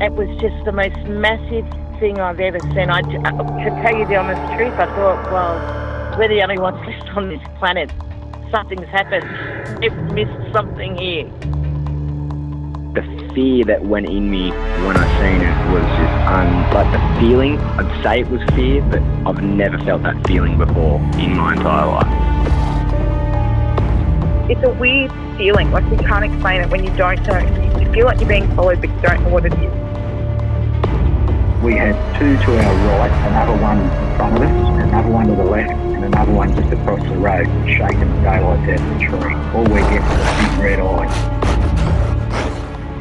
It was just the most massive thing I've ever seen. To tell you the honest truth, I thought, well, we're the only ones left on this planet. Something's happened. We've missed something here. The fear that went in me when I seen it was just like the feeling. I'd say it was fear, but I've never felt that feeling before in my entire life. It's a weird feeling, like you can't explain it when you don't know. You feel like you're being followed, but you don't know what it is. We had two to our right, another one in front of us, another one to the left, and another one just across the road, shaking the daylights out of the tree. All we get was a big red eye.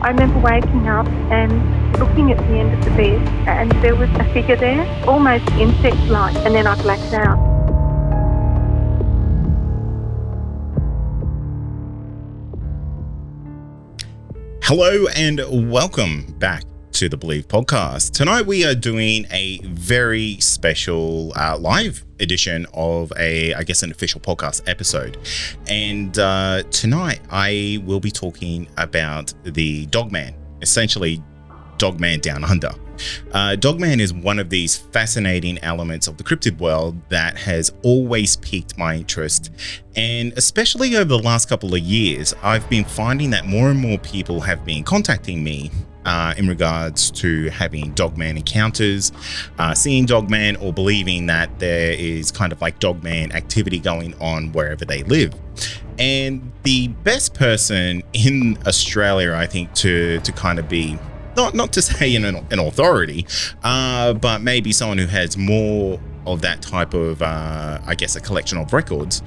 I remember waking up and looking at the end of the bed, and there was a figure there, almost insect-like, and then I blacked out. Hello and welcome back to the Believe podcast. Tonight we are doing a very special live edition of an official podcast episode. And tonight I will be talking about the Dogman, essentially Dogman Down Under. Dogman is one of these fascinating elements of the cryptid world that has always piqued my interest, and especially over the last couple of years, I've been finding that more and more people have been contacting me in regards to having Dogman encounters, seeing Dogman, or believing that there is kind of like Dogman activity going on wherever they live. And the best person in Australia, I think, to kind of be not to say an authority, but maybe someone who has more of that type of, a collection of records,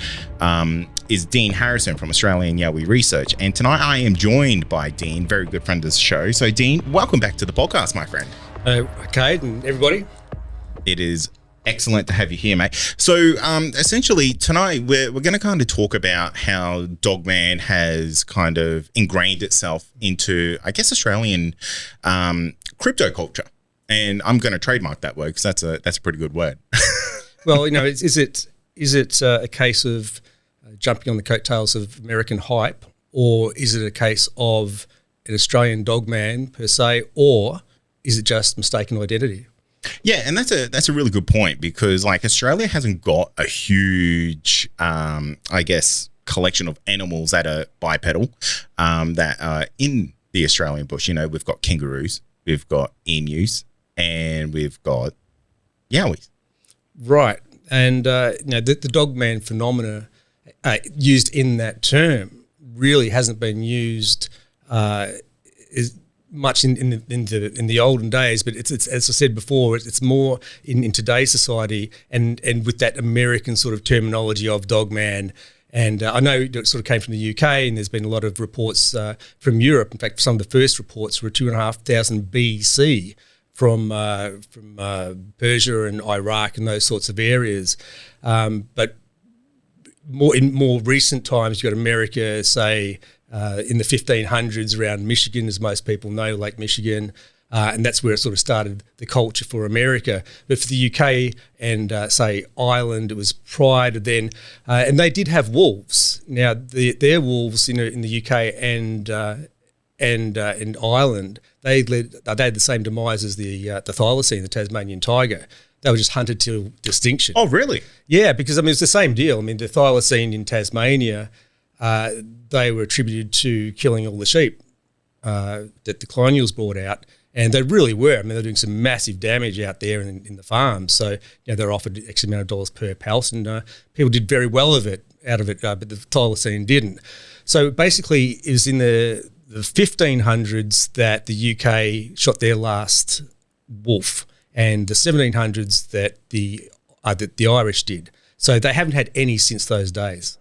is Dean Harrison from Australian Yowie Research. And tonight I am joined by Dean, very good friend of the show. So Dean, welcome back to the podcast, my friend. Kade and everybody. It is excellent to have you here, mate. So essentially tonight we're going to kind of talk about how Dogman has kind of ingrained itself into, Australian crypto culture. And I'm going to trademark that word because that's a pretty good word. Well, is it a case of jumping on the coattails of American hype, or is it a case of an Australian Dogman per se, or is it just mistaken identity? Yeah, and that's a really good point, because like Australia hasn't got a huge, collection of animals that are bipedal, that are in the Australian bush. We've got kangaroos, we've got emus, and we've got yowies. Right, and the Dogman phenomena used in that term really hasn't been used much in the olden days, but it's as I said before, it's more in today's society, and with that American sort of terminology of Dogman. And I know it sort of came from the UK, and there's been a lot of reports from Europe. In fact, some of the first reports were 2,500 BC from Persia and Iraq and those sorts of areas. But in more recent times, you've got America, say, in the 1500s around Michigan, as most people know, Lake Michigan, and that's where it sort of started the culture for America. But for the UK and, say, Ireland, it was prior to then, and they did have wolves. Now, their wolves in the UK and Ireland, they had the same demise as the thylacine, the Tasmanian tiger. They were just hunted to distinction. Oh, really? Yeah, because it's the same deal. The thylacine in Tasmania, they were attributed to killing all the sheep that the colonials brought out, and they really were. They're doing some massive damage out there in the farms. So they're offered X amount of dollars per house, and people did very well out of it, but the thylacine didn't. So basically, it was in the 1500s that the UK shot their last wolf, and the 1700s that the Irish did. So they haven't had any since those days.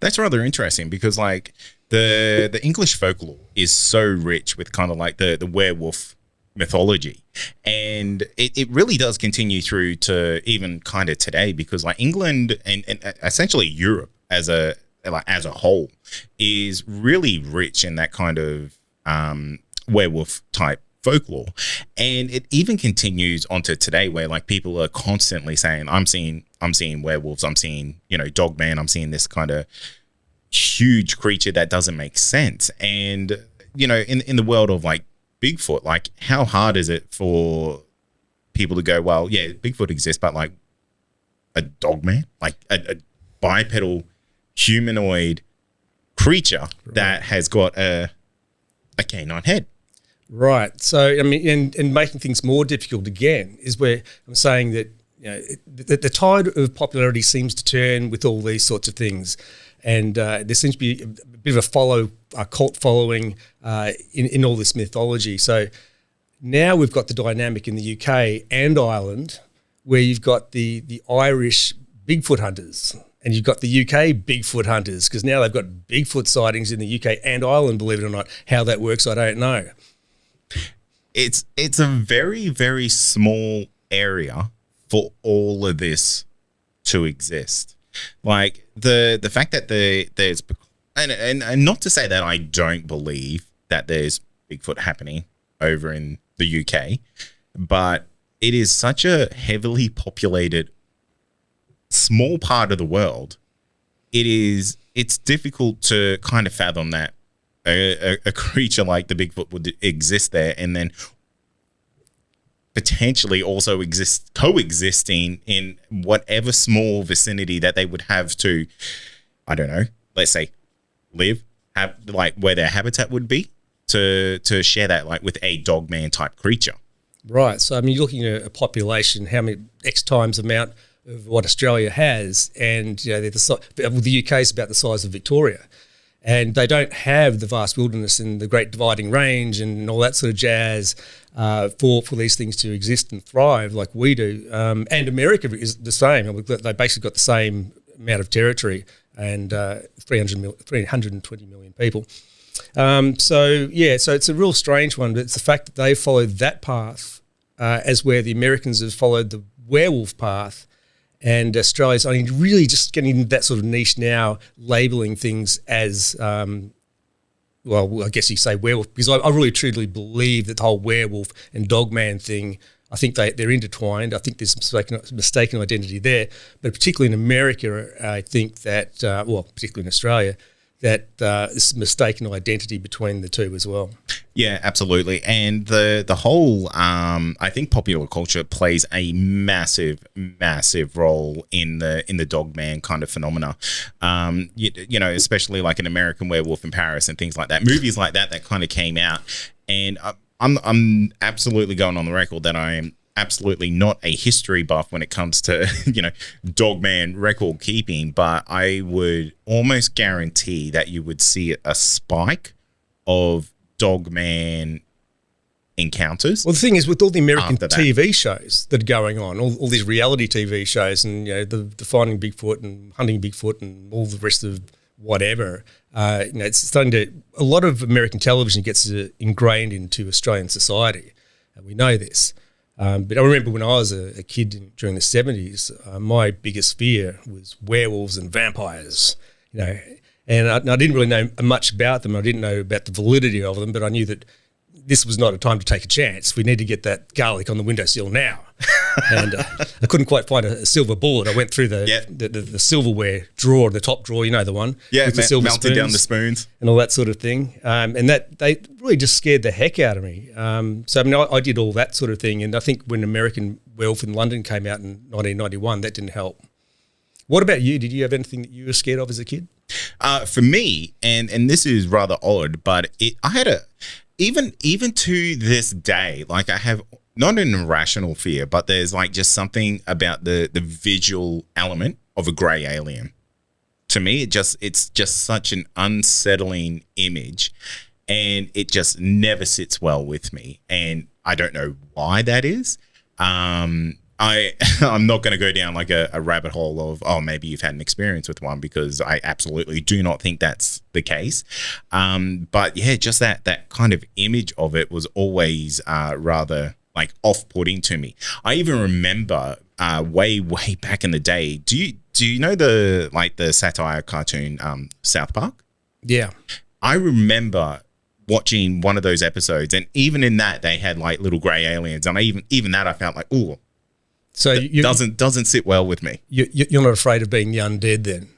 That's rather interesting, because like the English folklore is so rich with kind of like the werewolf mythology, and it really does continue through to even kind of today, because like England and essentially Europe as a whole is really rich in that kind of werewolf type folklore. And it even continues onto today, where like people are constantly saying, I'm seeing werewolves, I'm seeing, Dogman, I'm seeing this kind of huge creature that doesn't make sense. And, in the world of like Bigfoot, like how hard is it for people to go, well, yeah, Bigfoot exists, but like a dogman, like a bipedal humanoid creature that has got a canine head. Right. So, I mean, and making things more difficult again is where I'm saying that, you know, the tide of popularity seems to turn with all these sorts of things. And there seems to be a bit of a cult following in all this mythology. So now we've got the dynamic in the UK and Ireland where you've got the Irish Bigfoot hunters and you've got the UK Bigfoot hunters, because now they've got Bigfoot sightings in the UK and Ireland, believe it or not. How that works, I don't know. It's a very, very small area for all of this to exist. Like the fact that there's and not to say that I don't believe that there's Bigfoot happening over in the UK, but it is such a heavily populated small part of the world. It's difficult to kind of fathom that a creature like the Bigfoot would exist there and then potentially also coexisting in whatever small vicinity that they would have to, I don't know, let's say have like where their habitat would be to share that like with a dogman type creature. Right. So I mean, you're looking at a population, how many X times amount of what Australia has, and you know the UK is about the size of Victoria, and they don't have the vast wilderness and the Great Dividing Range and all that sort of jazz for these things to exist and thrive like we do. And America is the same. They basically got the same amount of territory and 320 million people. So it's a real strange one, but it's the fact that they followed that path as where the Americans have followed the werewolf path. And Australia's only really just getting into that sort of niche now, labelling things as, well, I guess you say werewolf, because I really truly believe that the whole werewolf and dogman thing, I think they're intertwined. I think there's mistaken identity there. But particularly in America, I think that, particularly in Australia, that there's mistaken identity between the two as well. Yeah, absolutely. And the whole, I think popular culture plays a massive, massive role in the dogman kind of phenomena. You know, especially like an American Werewolf in Paris and things like that. Movies like that kind of came out. And I'm absolutely going on the record that I am absolutely not a history buff when it comes to, you know, dogman record keeping, but I would almost guarantee that you would see a spike of dogman encounters. Well, the thing is, with all the American TV shows that are going on, all these reality TV shows, and you know, the finding Bigfoot and hunting Bigfoot and all the rest of whatever, you know, it's starting to. A lot of American television gets ingrained into Australian society, and we know this. But I remember when I was a kid during the 70s, my biggest fear was werewolves and vampires, you know, and I didn't really know much about them. I didn't know about the validity of them, but I knew that this was not a time to take a chance. We need to get that garlic on the windowsill now. And I couldn't quite find a silver bullet. I went through the silverware drawer, the top drawer, you know, the one. Yeah, with the silver melted down the spoons. And all that sort of thing. And that they really just scared the heck out of me. So, I mean, I did all that sort of thing. And I think when American Werewolf in London came out in 1991, that didn't help. What about you? Did you have anything that you were scared of as a kid? For me, and this is rather odd, but I had even to this day, like I have not an irrational fear, but there's like just something about the visual element of a grey alien. To me, it's just such an unsettling image, and it just never sits well with me. And I don't know why that is. I'm not going to go down like a rabbit hole of, oh, maybe you've had an experience with one, because I absolutely do not think that's the case. But yeah, just that kind of image of it was always rather like off-putting to me. I even remember way back in the day. Do you know the satire cartoon South Park? Yeah, I remember watching one of those episodes, and even in that they had like little grey aliens, and even that I felt like, ooh. So it doesn't sit well with me. You're not afraid of being the undead then?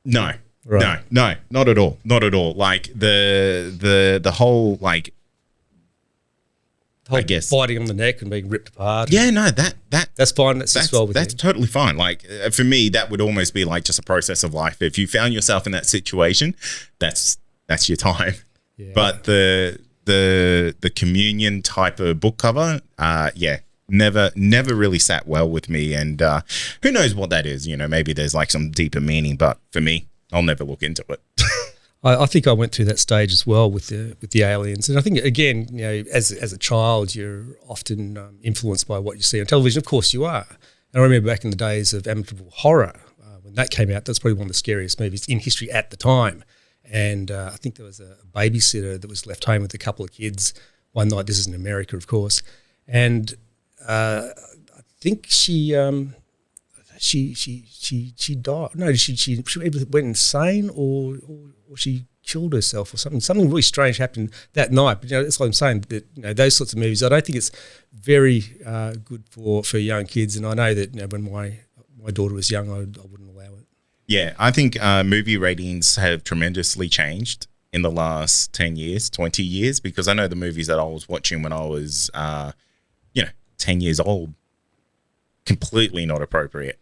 No, right. no, not at all, not at all. Like the whole like I guess biting on the neck and being ripped apart. Yeah, no, that's fine. That's well with that's you. totally fine. Like for me, that would almost be like just a process of life. If you found yourself in that situation, that's your time. Yeah. But the communion type of book cover, never really sat well with me. And who knows what that is? You know, maybe there's like some deeper meaning. But for me, I'll never look into it. I think I went through that stage as well with the aliens, and I think again, you know, as a child, you're often influenced by what you see on television. Of course, you are. And I remember back in the days of Amityville Horror when that came out. That's probably one of the scariest movies in history at the time. And I think there was a babysitter that was left home with a couple of kids one night. This is in America, of course, and I think she died. No, she either went insane or she killed herself or something. Something really strange happened that night. But, you know, that's what I'm saying, that, you know, those sorts of movies, I don't think it's very good for young kids. And I know that, you know, when my daughter was young, I wouldn't allow it. Yeah, I think movie ratings have tremendously changed in the last 10 years, 20 years, because I know the movies that I was watching when I was, 10 years old, completely not appropriate.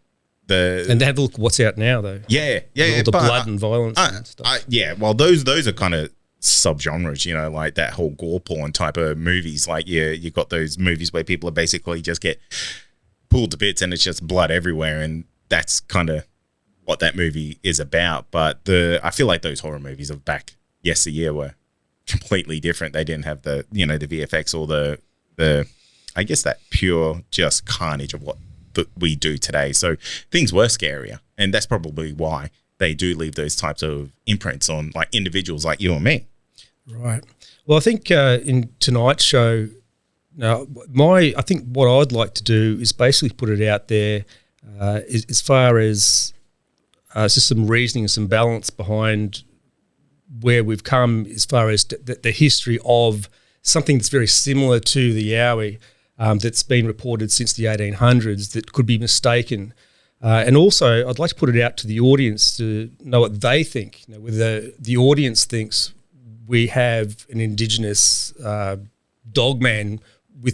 And have a look what's out now, though. Yeah. All the blood and violence and stuff. Well, those are kind of subgenres, you know, like that whole gore porn type of movies. Like, you got those movies where people are basically just get pulled to bits and it's just blood everywhere, and that's kind of what that movie is about. But I feel like those horror movies of back yesteryear were completely different. They didn't have the VFX or the I guess that pure just carnage of what we do today. So things were scarier, and that's probably why they do leave those types of imprints on like individuals like you and me. Right. Well, I think in tonight's show, now I think what I'd like to do is basically put it out there as far as just some reasoning and some balance behind where we've come as far as the history of something that's very similar to the Yowie. That's been reported since the 1800s that could be mistaken. And also, I'd like to put it out to the audience to know what they think, you know, whether the audience thinks we have an Indigenous Dogman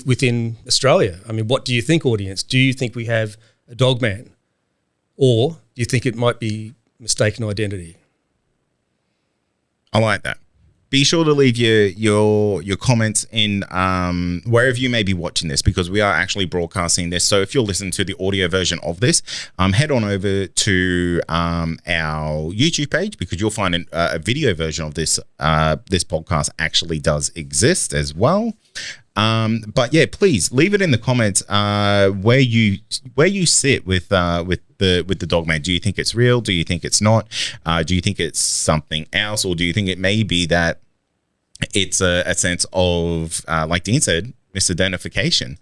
within Australia. I mean, what do you think, audience? Do you think we have a Dogman? Or do you think it might be mistaken identity? I like that. Be sure to leave your comments in wherever you may be watching this, because we are actually broadcasting this. So if you're listening to the audio version of this, head on over to our YouTube page, because you'll find a video version of this podcast actually does exist as well. But yeah, please leave it in the comments where you sit with the Dogman. Do you think it's real? Do you think it's not? Do you think it's something else, or do you think it may be that it's a sense of like Dean said, misidentification?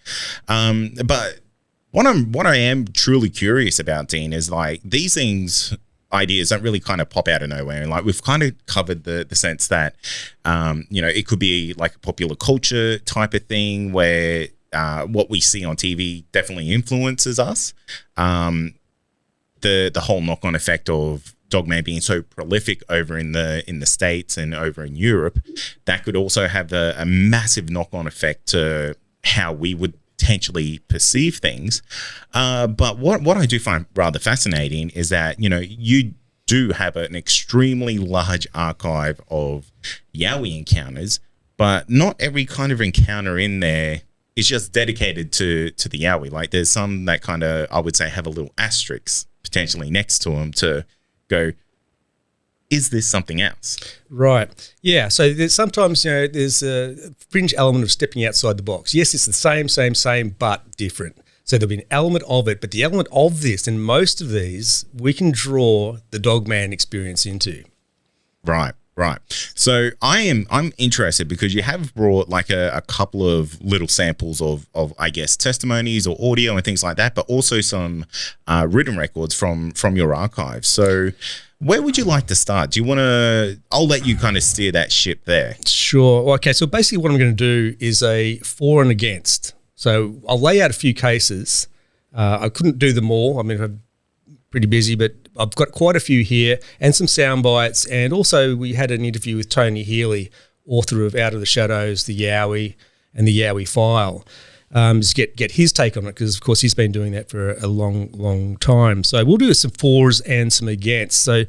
But what I am truly curious about, Dean, is like these ideas don't really kind of pop out of nowhere, and like we've kind of covered the sense that it could be like a popular culture type of thing where what we see on TV definitely influences us. The whole knock-on effect of Dogman being so prolific over in the States and over in Europe, that could also have a massive knock-on effect to how we would potentially perceive things. But what I do find rather fascinating is that, you do have an extremely large archive of Yowie encounters, but not every kind of encounter in there is just dedicated to the Yowie. Like there's some that kind of, I would say, have a little asterisk potentially next to them to go, is this something else? Right. Yeah. So there's sometimes, there's a fringe element of stepping outside the box. Yes, it's the same, but different. So there'll be an element of it, but the element of this, and most of these, we can draw the Dogman experience into. Right. So I'm interested because you have brought like a couple of little samples of I guess testimonies or audio and things like that, but also some written records from your archive. So where would you like to start? Do you want to? I'll let you kind of steer that ship there. Sure. Okay. So basically, what I'm going to do is a for and against. So I'll lay out a few cases. I couldn't do them all. I mean, I'm pretty busy, but I've got quite a few here and some sound bites. And also we had an interview with Tony Healy, author of Out of the Shadows, the Yowie, and the Yowie file. Just get his take on it, because of course he's been doing that for a long time. So we'll do some fors and some against. So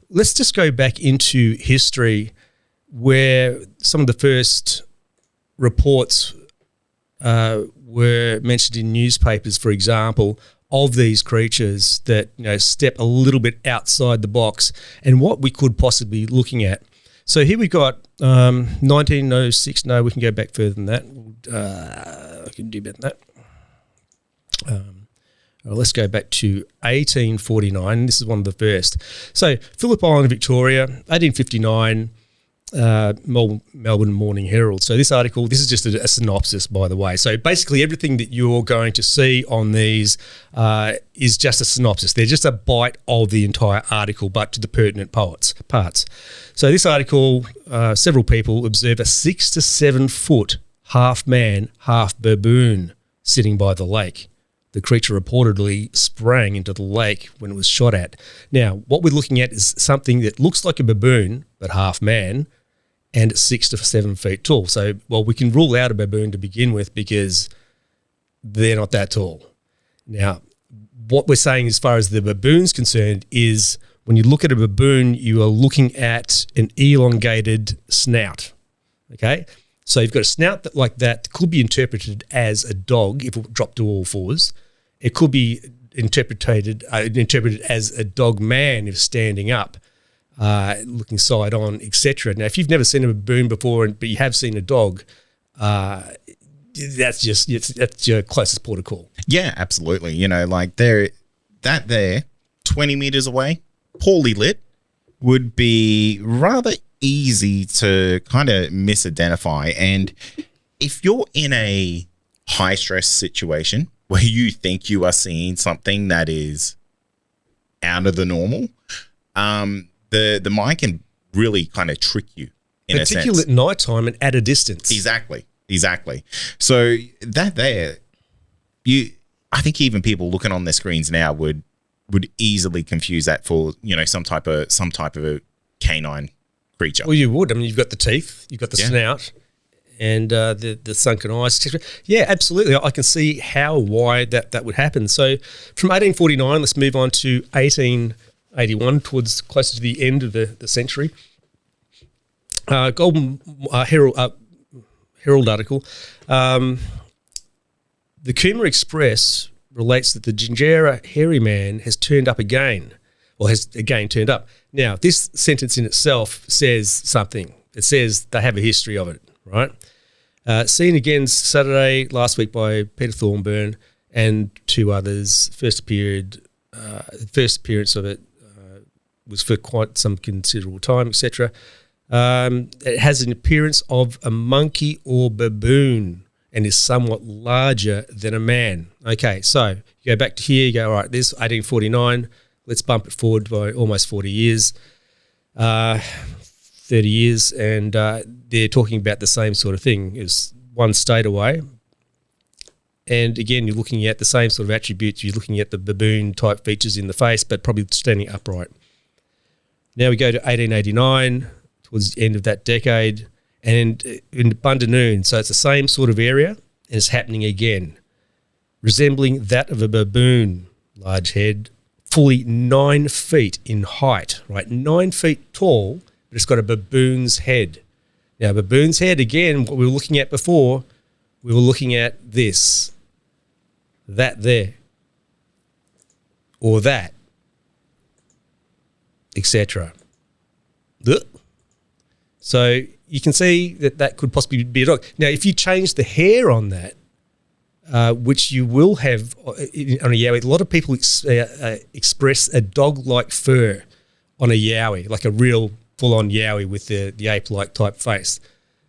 let's just go back into history, where some of the first reports were mentioned in newspapers, for example, of these creatures that step a little bit outside the box and what we could possibly be looking at. So here we've got 1906. No, we can go back further than that. I can do better than that. Let's go back to 1849. This is one of the first. So Phillip Island, Victoria, 1859, Melbourne Morning Herald. So this article, this is just a synopsis, by the way. So basically everything that you're going to see on these is just a synopsis. They're just a bite of the entire article, but to the pertinent parts. So this article, several people observe a 6 to 7 foot half man, half baboon sitting by the lake. The creature reportedly sprang into the lake when it was shot at. Now, what we're looking at is something that looks like a baboon, but half man, and 6 to 7 feet tall. So, well, we can rule out a baboon to begin with because they're not that tall. Now, what we're saying as far as the baboon's concerned is when you look at a baboon, you are looking at an elongated snout, okay? So you've got a snout that like that could be interpreted as a dog if it dropped to all fours. It could be interpreted as a dog man if standing up, looking side on, etc. Now, if you've never seen a baboon before, but you have seen a dog, that's your closest port of call. Yeah, absolutely. Like there, 20 meters away, poorly lit, would be rather easy to kind of misidentify. And if you're in a high stress situation where you think you are seeing something that is out of the normal, the mind can really kind of trick you in a sense. Particularly at nighttime and at a distance. Exactly. So I think even people looking on their screens now would easily confuse that for some type of a canine creature. Well, you would. I mean, you've got the teeth, you've got the snout, and the sunken eyes, etc. Yeah, absolutely. I can see why that would happen. So from 1849, let's move on to 1881, towards closer to the end of the century. Golden Herald article. The Cooma Express relates that the Gingera hairy man has turned up again, or has again turned up. Now, this sentence in itself says something. It says they have a history of it, right? Seen again Saturday last week by Peter Thornburn and 2 others. First appearance of it was for quite some considerable time, etc. It has an appearance of a monkey or baboon and is somewhat larger than a man. Okay, so you go back to here, you go, all right, this 1849, let's bump it forward by almost 40 years, 30 years, and they're talking about the same sort of thing. It's one state away. And again, you're looking at the same sort of attributes. You're looking at the baboon-type features in the face, but probably standing upright. Now we go to 1889, towards the end of that decade, and in Bundanoon. So it's the same sort of area, and it's happening again, resembling that of a baboon, large head, fully 9 feet in height, right? 9 feet tall, but it's got a baboon's head. Now, baboon's head, again, what we were looking at before, we were looking at this, that there, or that, etc. So you can see that could possibly be a dog. Now, if you change the hair on that, which you will have on a Yowie, a lot of people express a dog-like fur on a Yowie, like a real full-on Yowie with the ape-like type face.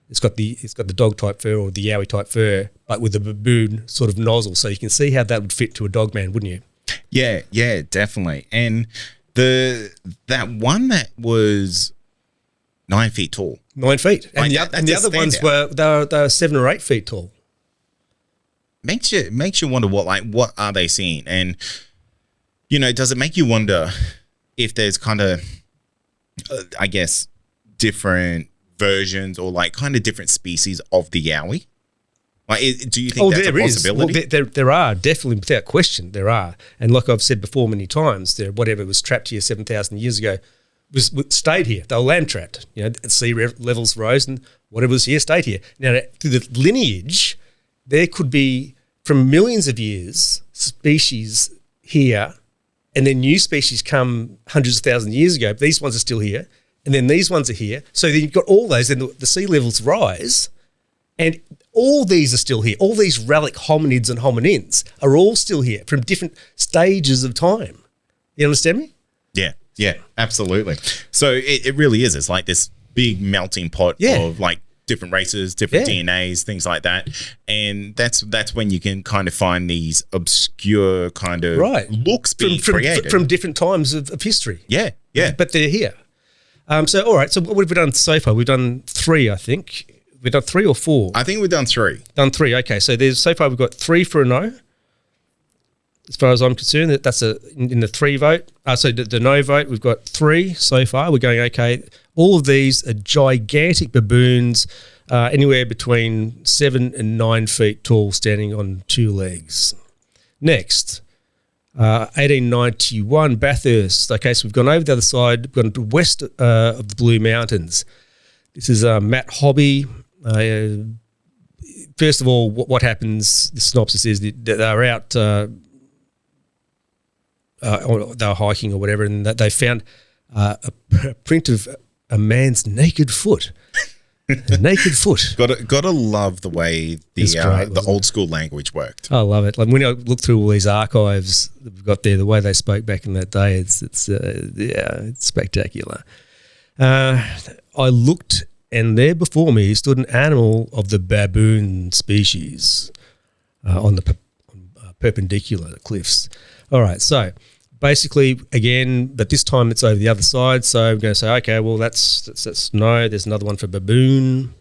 It's got the dog-type fur or the Yowie-type fur, but with a baboon sort of nozzle. So you can see how that would fit to a Dogman, wouldn't you? Yeah, definitely. And that one that was 9 feet tall. 9 feet. And, like the other ones were 7 or 8 feet tall. Makes you wonder what are they seeing? And does it make you wonder if there's kind of I guess different versions or like kind of different species of the Yowie? Like, do you think that's a possibility? Well, there are, definitely, without question, there are. And like I've said before many times, whatever was trapped here 7,000 years ago stayed here. They were land trapped. Sea levels rose and whatever was here stayed here. Now, through the lineage, there could be, from millions of years, species here, and then new species come hundreds of thousands of years ago. But these ones are still here, and then these ones are here. So then you've got all those, and the sea levels rise, and all these are still here. All these relic hominids and hominins are all still here from different stages of time. You understand me? Yeah, absolutely. So it really is. It's like this big melting pot of like different races, different DNAs, things like that. And that's when you can kind of find these obscure kind of looks being created. From different times of history. Yeah. But they're here. So, all right. So what have we done so far? We've done 3, I think. We've done 3 or 4? I think we've done 3. Done 3, okay. So so far we've got 3 for a no. As far as I'm concerned, that's in the 3 vote. So the no vote, we've got 3 so far. We're going, okay, all of these are gigantic baboons, anywhere between 7 and 9 feet tall, standing on 2 legs. Next, 1891, Bathurst. Okay, so we've gone over the other side. We've gone west of the Blue Mountains. This is Matt Hobby. First of all, what happens, the synopsis is that they're out, or they were hiking or whatever, and they found a print of a man's naked foot. A naked foot. Gotta love the way the old school language worked. I love it. Like when I look through all these archives that we've got there, the way they spoke back in that day, it's spectacular. I looked, and there before me stood an animal of the baboon species on the perpendicular cliffs. All right, so basically, again, but this time it's over the other side. So I'm going to say, okay, well, that's no. There's another one for baboon,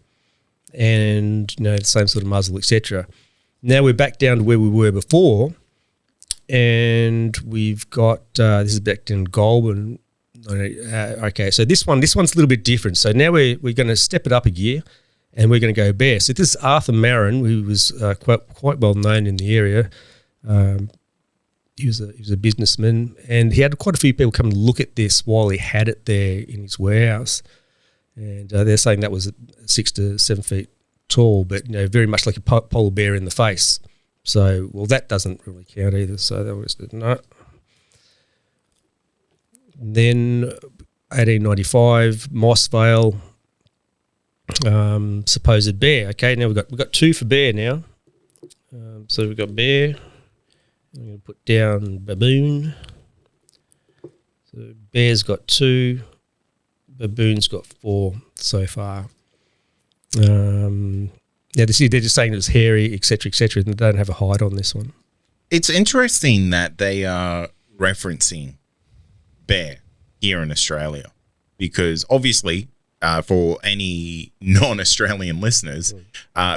and the same sort of muzzle, etc. Now we're back down to where we were before, and we've got this is back in Goulburn. Okay, so this one's a little bit different. So now we're going to step it up a gear, and we're going to go bear. So this is Arthur Marin, who was quite well known in the area. He was a businessman, and he had quite a few people come and look at this while he had it there in his warehouse. And they're saying that was 6 to 7 feet tall, but very much like a polar bear in the face. So, well, that doesn't really count either. So that was no. Then 1895, Mossvale, supposed bear. Okay, now we've got 2 for bear now. So we've got bear. I'm going to put down baboon. So bear's got 2, baboon's got 4 so far. Now they're just saying it was hairy, etc., etc., and they don't have a hide on this one. It's interesting that they are referencing bear here in Australia, because obviously, for any non-Australian listeners,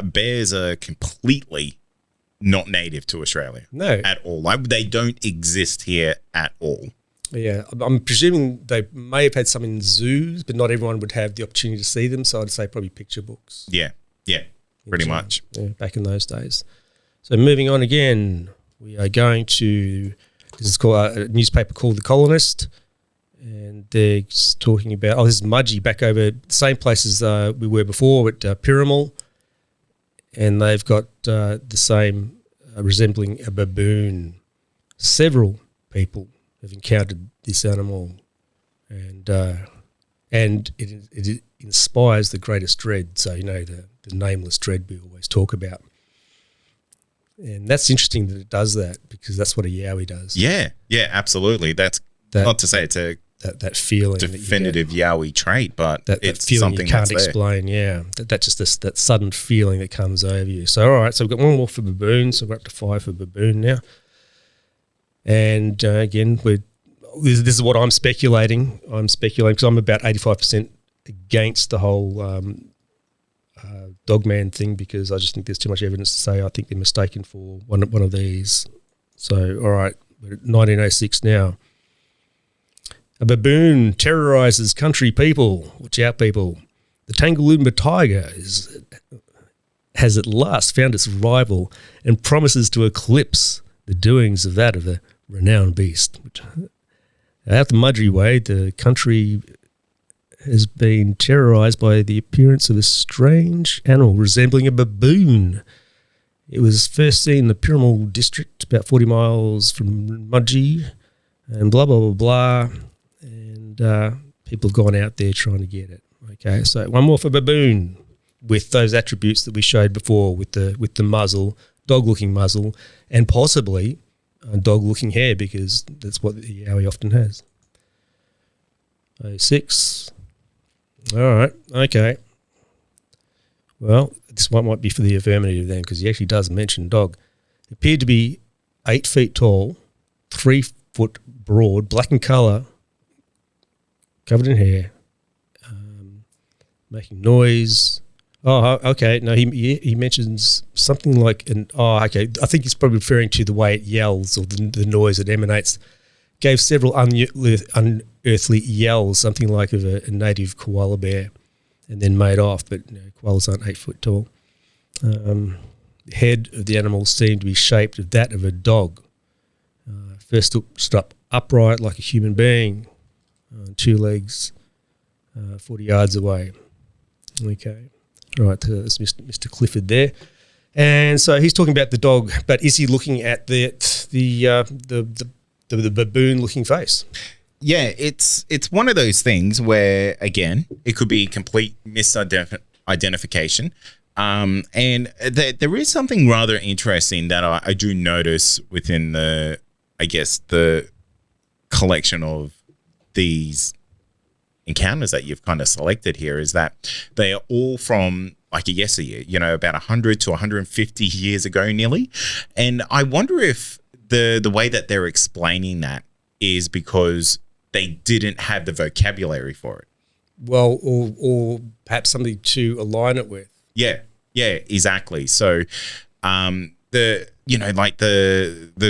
bears are completely not native to Australia. No. At all. Like, they don't exist here at all. Yeah. I'm presuming they may have had some in zoos, but not everyone would have the opportunity to see them. So I'd say probably picture books. Yeah. Pretty much. Yeah, back in those days. So moving on again, we are going to, this is called a newspaper called The Colonist, and they're talking about, this is Mudgee, back over the same place as we were before at Pyramul. And they've got the same resembling a baboon. Several people have encountered this animal, and it inspires the greatest dread. So the nameless dread we always talk about, and that's interesting that it does that, because that's what a Yowie does. Yeah, absolutely. That's not to say it's a that feeling, definitive Yowie trait, but that it's feeling something you can't that's explain. Yeah, that's just that sudden feeling that comes over you. So all right, so we've got 1 more for baboon, so we're up to 5 for baboon now. And again, this is what I'm speculating. Because I'm about 85% against the whole Dogman thing, because I just think there's too much evidence to say I think they're mistaken for one of these. So all right, we're at 1906 now. A baboon terrorizes country people. Watch out, people. The Tangaloomba tiger has at last found its rival and promises to eclipse the doings of that of the renowned beast. Out the Mudgee Way, the country has been terrorised by the appearance of a strange animal resembling a baboon. It was first seen in the Piramal district, about 40 miles from Mudgee, and blah, blah, blah, blah. And people have gone out there trying to get it. Okay, so one more for baboon with those attributes that we showed before with the muzzle, dog-looking muzzle, and possibly dog-looking hair, because that's what the yowie often has. 06. All right, okay. Well, this one might be for the affirmative then, because he actually does mention dog. It appeared to be 8 feet tall, 3 foot broad, black in colour, covered in hair, making noise. Oh, okay. No, he mentions something like I think he's probably referring to the way it yells, or the noise it emanates. Gave several unearthly yells, something like of a native koala bear, and then made off. But koalas aren't 8 foot tall. The head of the animal seemed to be shaped of that of a dog. First stood up upright like a human being, on 2 legs, 40 yards away. Okay. All right, that's Mr. Clifford there. And so he's talking about the dog, but is he looking at the baboon-looking face? Yeah, it's one of those things where, again, it could be complete misidentification. And there is something rather interesting that I do notice within the collection of these encounters that you've kind of selected here, is that they are all from like a yesteryear, about 100 to 150 years ago nearly. And I wonder if the way that they're explaining that is because they didn't have the vocabulary for it. Well, or perhaps something to align it with. Yeah, exactly. So the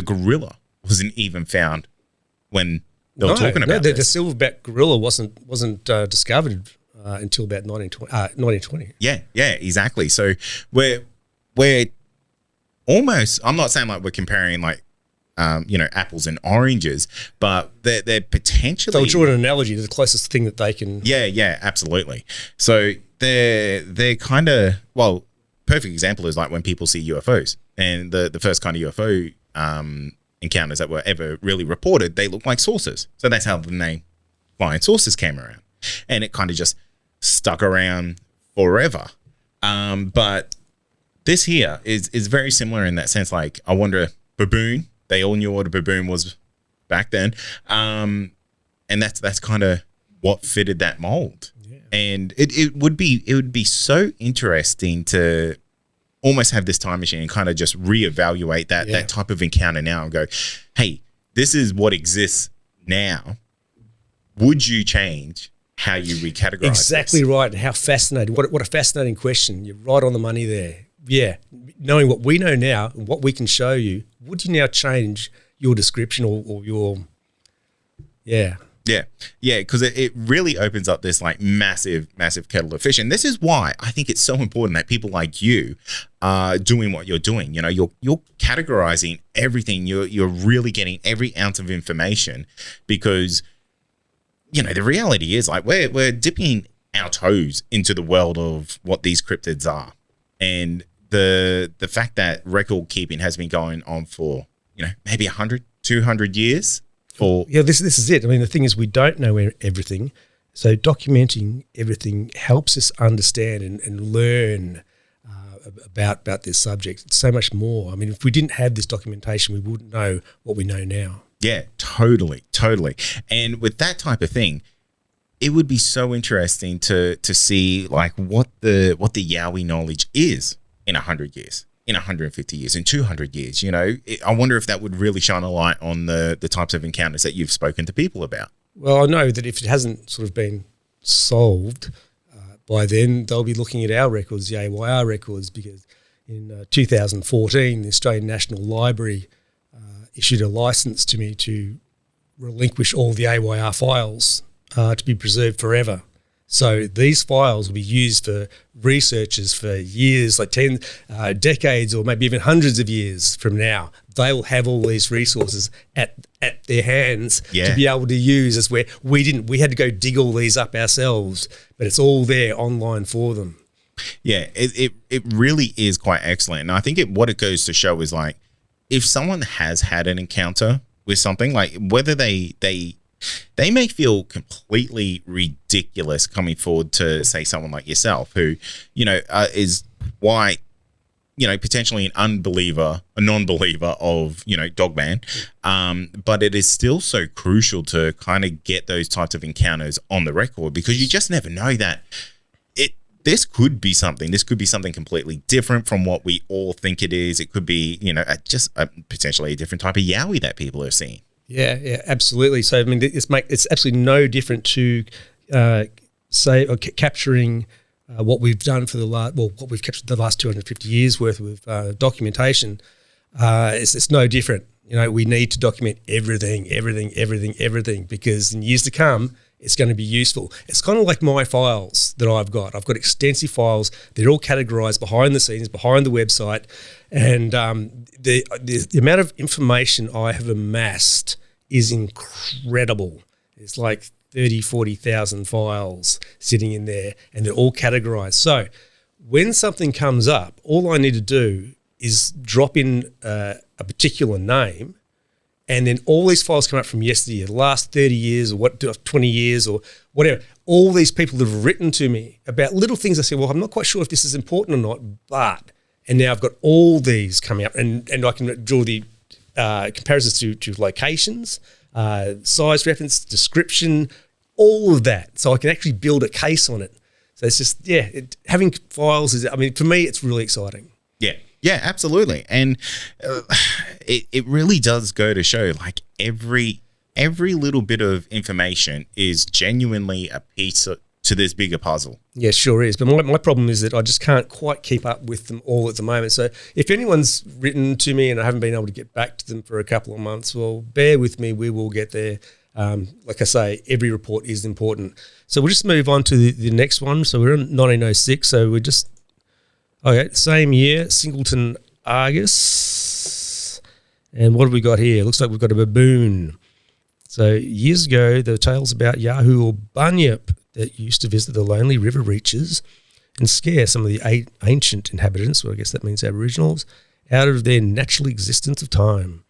gorilla wasn't even found when they were talking about the silverback gorilla wasn't discovered until about 1920. Yeah, exactly. So we're almost, I'm not saying like we're comparing like apples and oranges, but they're potentially. They'll draw an analogy to the closest thing that they can. Yeah, absolutely. So they're kind of, well, perfect example is like when people see UFOs, and the first kind of UFO encounters that were ever really reported, they look like saucers. So that's how the name flying saucers came around, and it kind of just stuck around forever. But this here is very similar in that sense. Like, I wonder, baboon, they all knew what a baboon was back then. And that's kind of what fitted that mold. Yeah. And it would be so interesting to almost have this time machine and kind of just reevaluate that type of encounter now and go, hey, this is what exists now. Would you change how you recategorize Exactly this? Right. How fascinating. What a fascinating question. You're right on the money there. Yeah. Knowing what we know now and what we can show you, would you now change your description or your, Yeah, because it really opens up this like massive kettle of fish. And this is why I think it's so important that people like you are doing what you're doing. You're categorizing everything. You're really getting every ounce of information, because the reality is like we're dipping our toes into the world of what these cryptids are. And the fact that record keeping has been going on for, maybe 100, 200 years. This is it. I mean, the thing is, we don't know everything, so documenting everything helps us understand and learn about this subject. It's so much more. I mean, if we didn't have this documentation, we wouldn't know what we know now. Yeah, totally. And with that type of thing, it would be so interesting to see like what the Yowie knowledge is in 100 years. In 150 years, in 200 years, I wonder if that would really shine a light on the types of encounters that you've spoken to people about. Well, I know that if it hasn't sort of been solved by then, they'll be looking at our records, the AYR records, because in 2014, the Australian National Library issued a license to me to relinquish all the AYR files to be preserved forever. So these files will be used for researchers for years, like decades, or maybe even hundreds of years from now. They will have all these resources at their hands to be able to use, as where we had to go dig all these up ourselves, but it's all there online for them. Yeah, it really is quite excellent. And I think what it goes to show is, like, if someone has had an encounter with something, like whether they may feel completely ridiculous coming forward to, say, someone like yourself who, is white, potentially an unbeliever, a non-believer of, Dogman. But it is still so crucial to kind of get those types of encounters on the record, because you just never know that this could be something. This could be something completely different from what we all think it is. It could be, just potentially a different type of Yowie that people are seeing. Yeah, absolutely. So, I mean, it's absolutely no different to capturing what we've done for what we've captured the last 250 years worth of documentation. It's no different. We need to document everything, because in years to come, it's going to be useful. It's kind of like my files that I've got. I've got extensive files. They're all categorized behind the scenes, behind the website. And the amount of information I have amassed is incredible. It's like 30, 40,000 files sitting in there, and they're all categorized. So when something comes up, all I need to do is drop in a particular name, and then all these files come up from yesterday, the last 30 years or 20 years or whatever. All these people that have written to me about little things. I say, well, I'm not quite sure if this is important or not, but, and now I've got all these coming up, and I can draw the comparisons to locations, size reference, description, all of that. So I can actually build a case on it. So it's just, having files for me, it's really exciting. Yeah, absolutely. And it really does go to show, like, every little bit of information is genuinely a piece to this bigger puzzle. Yeah, sure is. But my problem is that I just can't quite keep up with them all at the moment. So if anyone's written to me and I haven't been able to get back to them for a couple of months, well, bear with me. We will get there. Like I say, every report is important. So we'll just move on to the next one. So we're in 1906. So we're just... Okay, same year, Singleton, Argus. And what have we got here? Looks like we've got a baboon. So years ago, there were tales about Yahoo or Bunyip that used to visit the lonely river reaches and scare some of the ancient inhabitants, well, I guess that means Aboriginals, out of their natural existence of time.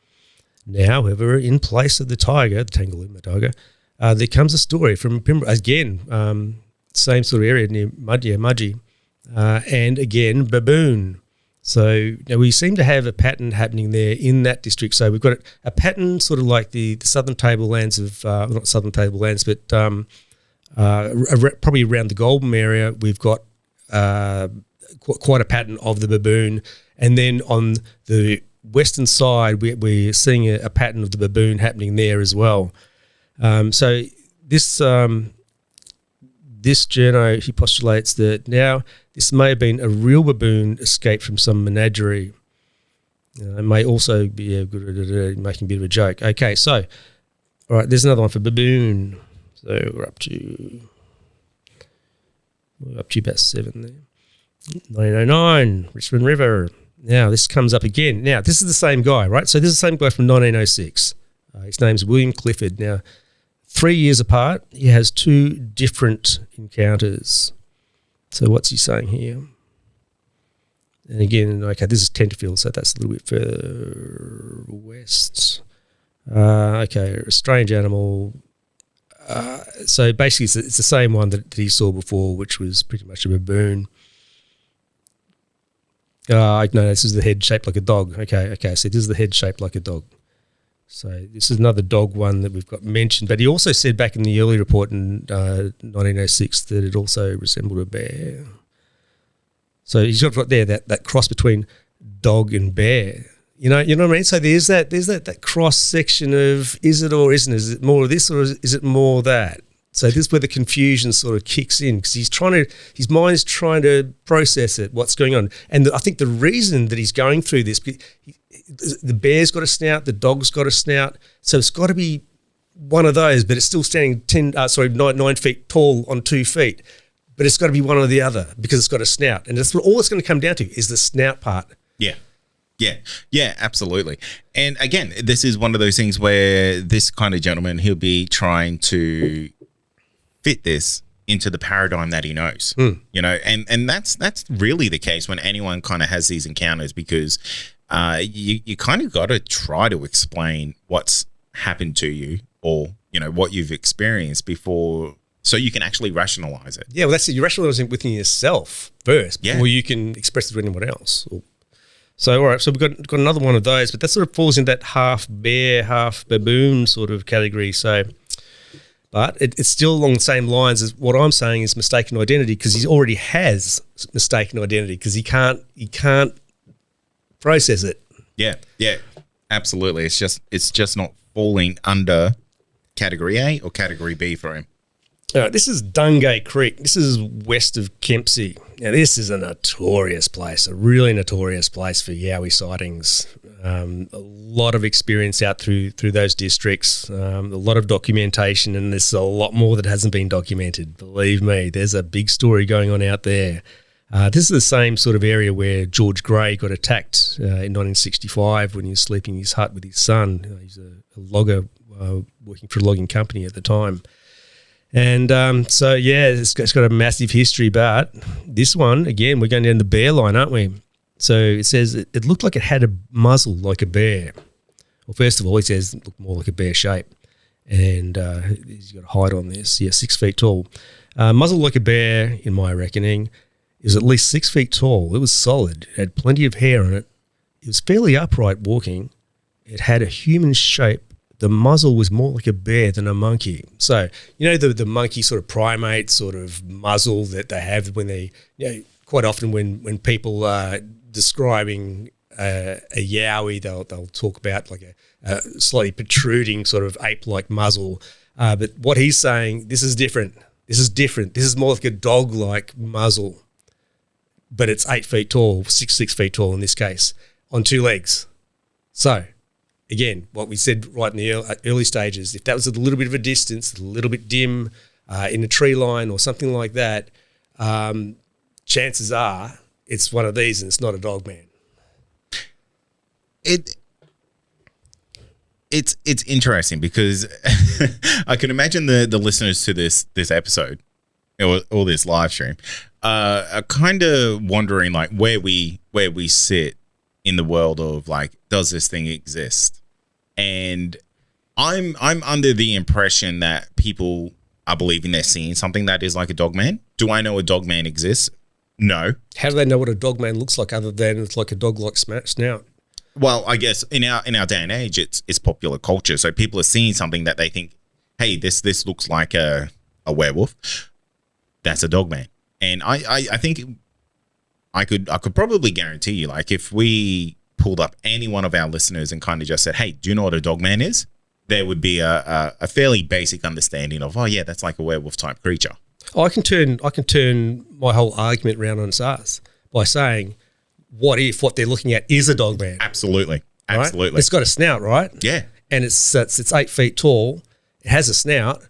Now, however, in place of the tiger, the Tangalooma tiger, there comes a story from Pembroke, again, same sort of area near Mudgee. And again, baboon. So we seem to have a pattern happening there in that district. So we've got a pattern sort of like the southern tablelands of, not southern tablelands, but probably around the Goulburn area, we've got quite a pattern of the baboon. And then on the western side, we're seeing a pattern of the baboon happening there as well. So this journo, he postulates that now this may have been a real baboon escaped from some menagerie. It may also be making a bit of a joke. Okay, so, all right, there's another one for baboon. So we're up to about 7 there. 1909, Richmond River. Now this comes up again. Now this is the same guy, right? So this is the same guy from 1906. His name's William Clifford. Now, 3 years apart, he has 2 different encounters. So what's he saying here? And again, okay, this is Tenterfield, so that's a little bit further west. Okay, a strange animal. So basically it's the same one that he saw before, which was pretty much a baboon. No, this is the head shaped like a dog. Okay, so this is the head shaped like a dog. So this is another dog one that we've got mentioned. But he also said back in the early report in 1906 that it also resembled a bear. So he's got there that cross between dog and bear. You know what I mean? So there's that cross section of is it or isn't it? Is it more of this or is it more that? So this is where the confusion sort of kicks in because his mind is trying to process it, what's going on. And I think the reason that he's going through this, the bear's got a snout, the dog's got a snout, so it's got to be one of those, but it's still standing 9 feet tall on 2 feet. But it's got to be one or the other because it's got a snout. And that's all it's going to come down to is the snout part. Yeah, absolutely. And again, this is one of those things where this kind of gentleman, he'll be trying to fit this into the paradigm that he knows, you know, and that's really the case when anyone kind of has these encounters, because you kind of got to try to explain what's happened to you, or, you know, what you've experienced before, so you can actually rationalize it. Yeah, well, that's it. You rationalize it within yourself first before you can express it to anyone else. So, all right, so we've got another one of those, but that sort of falls in that half bear, half baboon sort of category. So, but it's still along the same lines as what I'm saying is mistaken identity, because he already has mistaken identity because he can't process it. Yeah, absolutely. It's just not falling under category A or category B for him. All right, this is Dungay Creek. This is west of Kempsey. Now, this is a notorious place, a really notorious place for Yowie sightings. A lot of experience out through those districts, a lot of documentation, and there's a lot more that hasn't been documented. Believe me, there's a big story going on out there. This is the same sort of area where George Gray got attacked in 1965 when he was sleeping in his hut with his son. He's a logger working for a logging company at the time. And so, yeah, it's got a massive history, but this one, again, we're going down the bear line, aren't we? So it says it looked like it had a muzzle like a bear. Well, first of all, it says it looked more like a bear shape. And he's got a height on this. Yeah, 6 feet tall. Muzzle like a bear, in my reckoning, is at least 6 feet tall. It was solid. It had plenty of hair on it. It was fairly upright walking. It had a human shape. The muzzle was more like a bear than a monkey. So, you know, the monkey sort of primate sort of muzzle that they have when they, you know, quite often when people are describing a yowie, they'll talk about like a slightly protruding sort of ape-like muzzle. But what he's saying, this is different. This is more like a dog-like muzzle, but it's 8 feet tall, 6 feet tall in this case, on 2 legs. So, again, what we said right in the early stages, if that was a little bit of a distance, a little bit dim in a tree line or something like that, chances are it's one of these and it's not a Dogman. It's interesting because I can imagine the listeners to this episode or this live stream are kind of wondering like where we sit in the world of like, does this thing exist? And I'm under the impression that people are believing they're seeing something that is like a Dogman. Do I know a Dogman exists? No. How do they know what a Dogman looks like other than it's like a dog-like snout? Well, I guess in our day and age, it's popular culture. So people are seeing something that they think, hey, this looks like a werewolf. That's a Dogman. And I think I could probably guarantee you, like if we pulled up any one of our listeners and kind of just said, hey, do you know what a Dogman is? There would be a fairly basic understanding of, oh yeah, that's like a werewolf type creature. I can turn my whole argument around on its ass by saying, what if what they're looking at is a Dogman? Absolutely. Right? Absolutely. It's got a snout, right? Yeah. And it's 8 feet tall. It has a snout.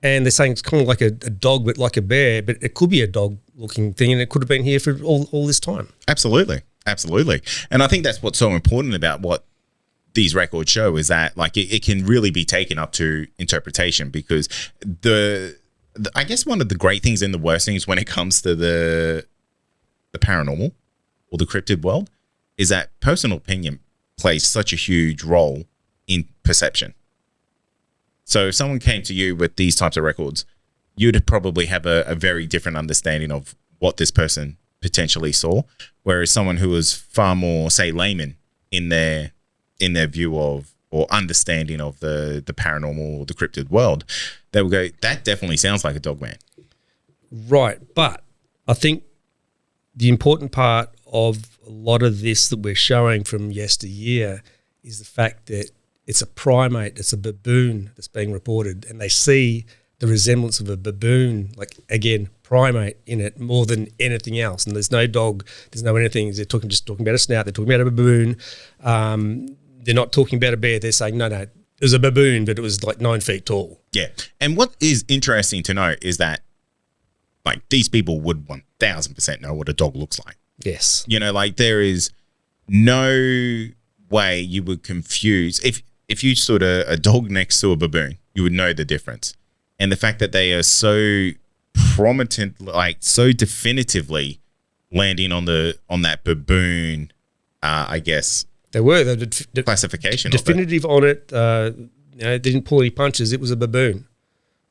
And they're saying it's kind of like a dog, but like a bear. But it could be a dog-looking thing, and it could have been here for all this time. Absolutely. And I think that's what's so important about what these records show is that like it can really be taken up to interpretation, because I guess one of the great things and the worst things when it comes to the paranormal or the cryptid world is that personal opinion plays such a huge role in perception. So if someone came to you with these types of records, you'd probably have a very different understanding of what this person potentially saw, whereas someone who was far more, say, layman in their view of or understanding of the paranormal or the cryptid world, they will go, that definitely sounds like a Dogman. Right, but I think the important part of a lot of this that we're showing from yesteryear is the fact that it's a primate, it's a baboon that's being reported, and they see the resemblance of a baboon, like, again, primate in it more than anything else. And there's no dog, there's no anything. They're just talking about a snout, they're talking about a baboon. They're not talking about a bear. They're saying, no, was a baboon, but it was like 9 feet tall. Yeah. And what is interesting to note is that, like, these people would 1000% know what a dog looks like. Yes. You know, like, there is no way you would confuse. If you stood a dog next to a baboon, you would know the difference. And the fact that they are so prominent, like, so definitively landing on that baboon, I guess, they were classification definitive on it. They didn't pull any punches. It was a baboon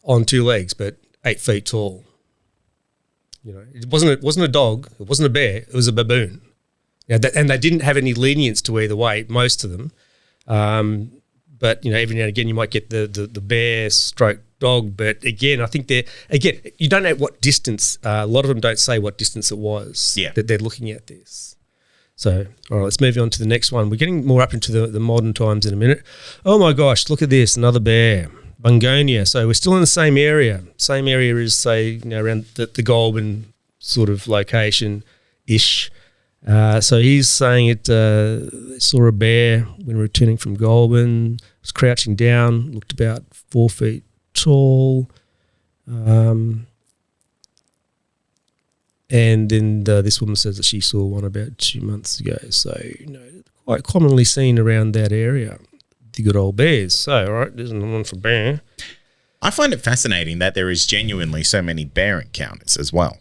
on 2 legs, but 8 feet tall. You know, it wasn't a dog. It wasn't a bear. It was a baboon. Yeah, and they didn't have any lenience to either way. Most of them, but you know, every now and again you might get the bear stroke dog. But again, I think you don't know what distance. A lot of them don't say what distance it was that they're looking at this. So, all right, let's move on to the next one. We're getting more up into the modern times in a minute. Oh my gosh, look at this, another bear, Bungonia. So we're still in the same area as, say, you know, around the Goulburn sort of location-ish. So he's saying saw a bear when returning from Goulburn, was crouching down, looked about 4 feet tall. And then this woman says that she saw one about 2 months ago. So, you know, quite commonly seen around that area, the good old bears. So, all right, there's another one for bear. I find it fascinating that there is genuinely so many bear encounters as well.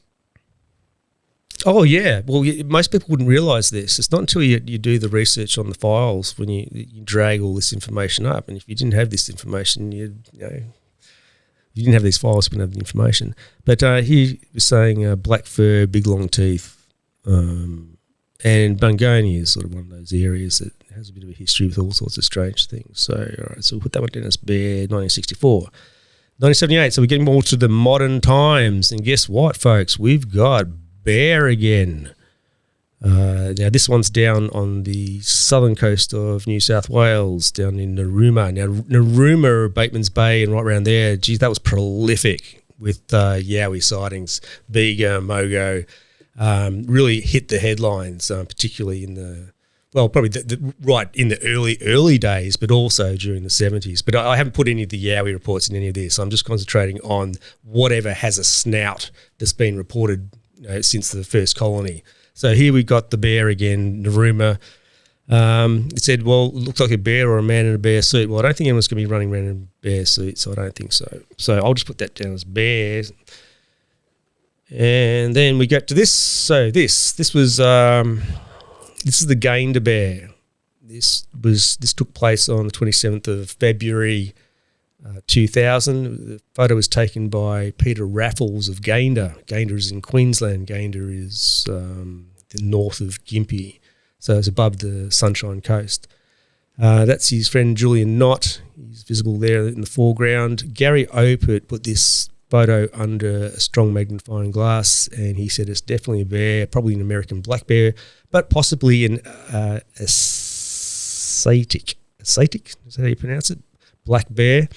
Oh, yeah. Well, most people wouldn't realise this. It's not until you do the research on the files when you drag all this information up. And if you didn't have this information, you didn't have these files, you wouldn't have the information. But he was saying black fur, big long teeth, and Bungonia is sort of one of those areas that has a bit of a history with all sorts of strange things. So, all right, so we'll put that one down as bear, 1964. 1978, so we're getting more to the modern times. And guess what, folks? We've got bear again. Now, this one's down on the southern coast of New South Wales, down in Narooma. Now, Narooma, Bateman's Bay, and right around there, geez, that was prolific with Yowie sightings. Bega, Mogo, really hit the headlines, particularly in probably right in the early days, but also during the 70s. But I haven't put any of the Yowie reports in any of this. I'm just concentrating on whatever has a snout that's been reported, you know, since the first colony. So here we got the bear again, Narooma. It said, well, it looks like a bear or a man in a bear suit. Well, I don't think anyone's going to be running around in a bear suit, so I don't think so. So I'll just put that down as bear. And then we get to this. So this is the gander bear. This took place on the 27th of February 2000. The photo was taken by Peter Raffles of Gander. Gander is in Queensland. Gander is the north of Gympie, so it's above the Sunshine Coast. That's his friend Julian Knott. He's visible there in the foreground. Gary Opert put this photo under a strong magnifying glass, and he said it's definitely a bear, probably an American black bear, but possibly an Asiatic. Asiatic, is that how you pronounce it? Black bear.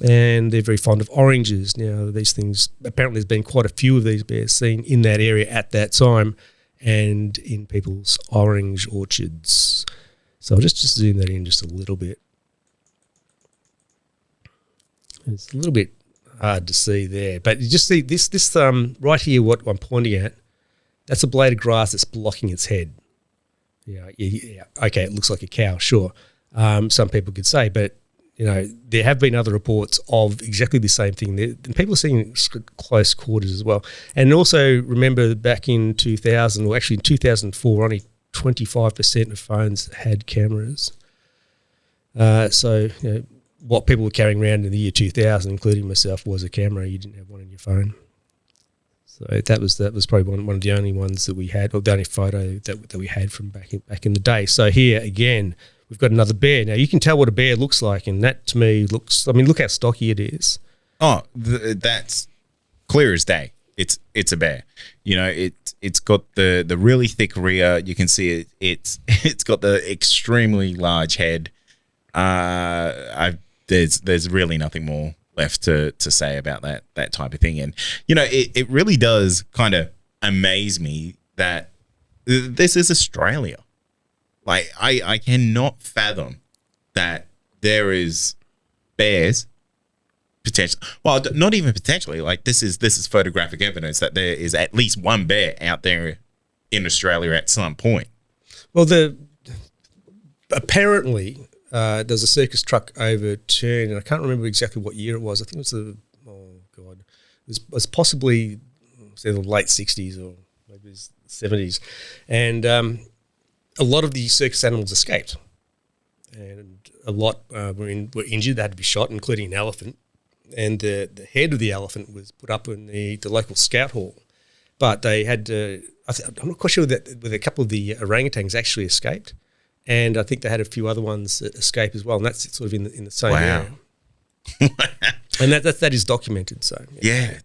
And they're very fond of oranges. Now, these things, apparently there's been quite a few of these bears seen in that area at that time and in people's orange orchards. So I'll just zoom that in just a little bit. It's a little bit hard to see there, but you just see this right here, what I'm pointing at, that's a blade of grass that's blocking its head. Yeah. Okay, it looks like a cow, sure. Some people could say, but you know, there have been other reports of exactly the same thing. And people are seeing close quarters as well. And also remember back in 2000, or actually in 2004, only 25% of phones had cameras. So you know, what people were carrying around in the year 2000, including myself, was a camera. You didn't have one in your phone. So that was probably one of the only ones that we had, or the only photo that we had from back in the day. So here again, we've got another bear. Now, you can tell what a bear looks like, and that to me looks, I mean, look how stocky it is. Oh, that's clear as day. It's a bear. You know, it's got the really thick rear. You can see it. It's got the extremely large head. There's really nothing more left to say about that type of thing. And, you know, it really does kind of amaze me that this is Australia. Like, I cannot fathom that there is bears, potentially. Well, not even potentially. Like this is photographic evidence that there is at least one bear out there in Australia at some point. Well, apparently there's a circus truck overturned, and I can't remember exactly what year it was. I think it was it was possibly the late 60s or maybe 70s, and a lot of the circus animals escaped, and a lot were injured. They had to be shot, including an elephant, and the head of the elephant was put up in the local scout hall. But they had to, I'm not quite sure whether a couple of the orangutans actually escaped, and I think they had a few other ones escape as well, and that's sort of in the same area. And that is documented. So yeah.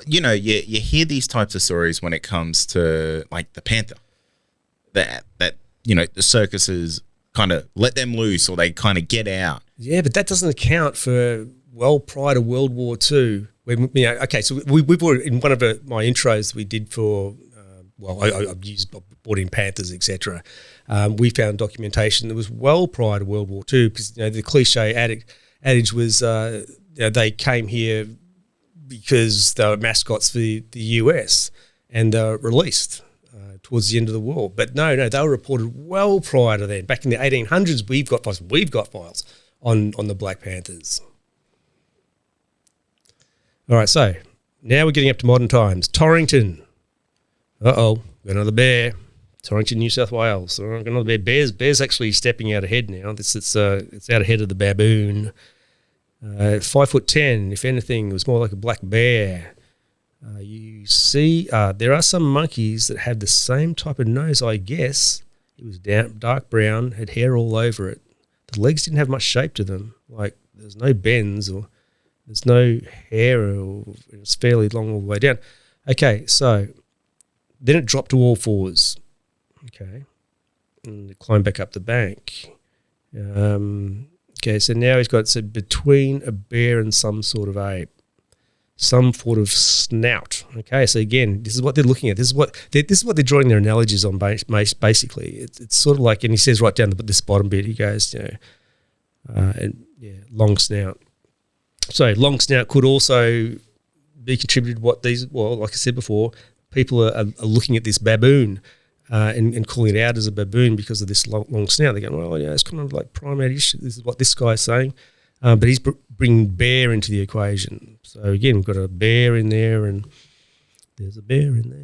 You hear these types of stories when it comes to like the panther, that the circuses kind of let them loose, or they kind of get out. Yeah, but that doesn't account for well prior to World War II. When, so we've already, in one of my intros we did for, I brought in panthers, etc. We found documentation that was well prior to World War II, because the cliche adage was they came here because they were mascots for the US, and they were released towards the end of the war. But no, they were reported well prior to then. Back in the 1800s, we've got files on the Black Panthers. All right, so now we're getting up to modern times. Torrington. Got another bear. Torrington, New South Wales. Got another bear. Bear's actually stepping out ahead now. It's out ahead of the baboon. 5'10", if anything, it was more like a black bear. You see, there are some monkeys that have the same type of nose, I guess. It was dark brown, had hair all over it. The legs didn't have much shape to them. Like, there's no bends, or there's no hair, or it's fairly long all the way down. Okay, so then it dropped to all fours. Okay, and it climbed back up the bank. Okay, so now he's got between a bear and some sort of ape, some sort of snout. Okay, so again, this is what they're looking at. This is what they're drawing their analogies on. Basically, it's sort of like, and he says right down this bottom bit, he goes, long snout. So long snout could also be contributed. Like I said before, people are looking at this baboon. And calling it out as a baboon because of this long snout. They're going, it's kind of like primate-ish. This is what this guy's saying. But he's bringing bear into the equation. So, again, we've got a bear in there, and there's a bear in there.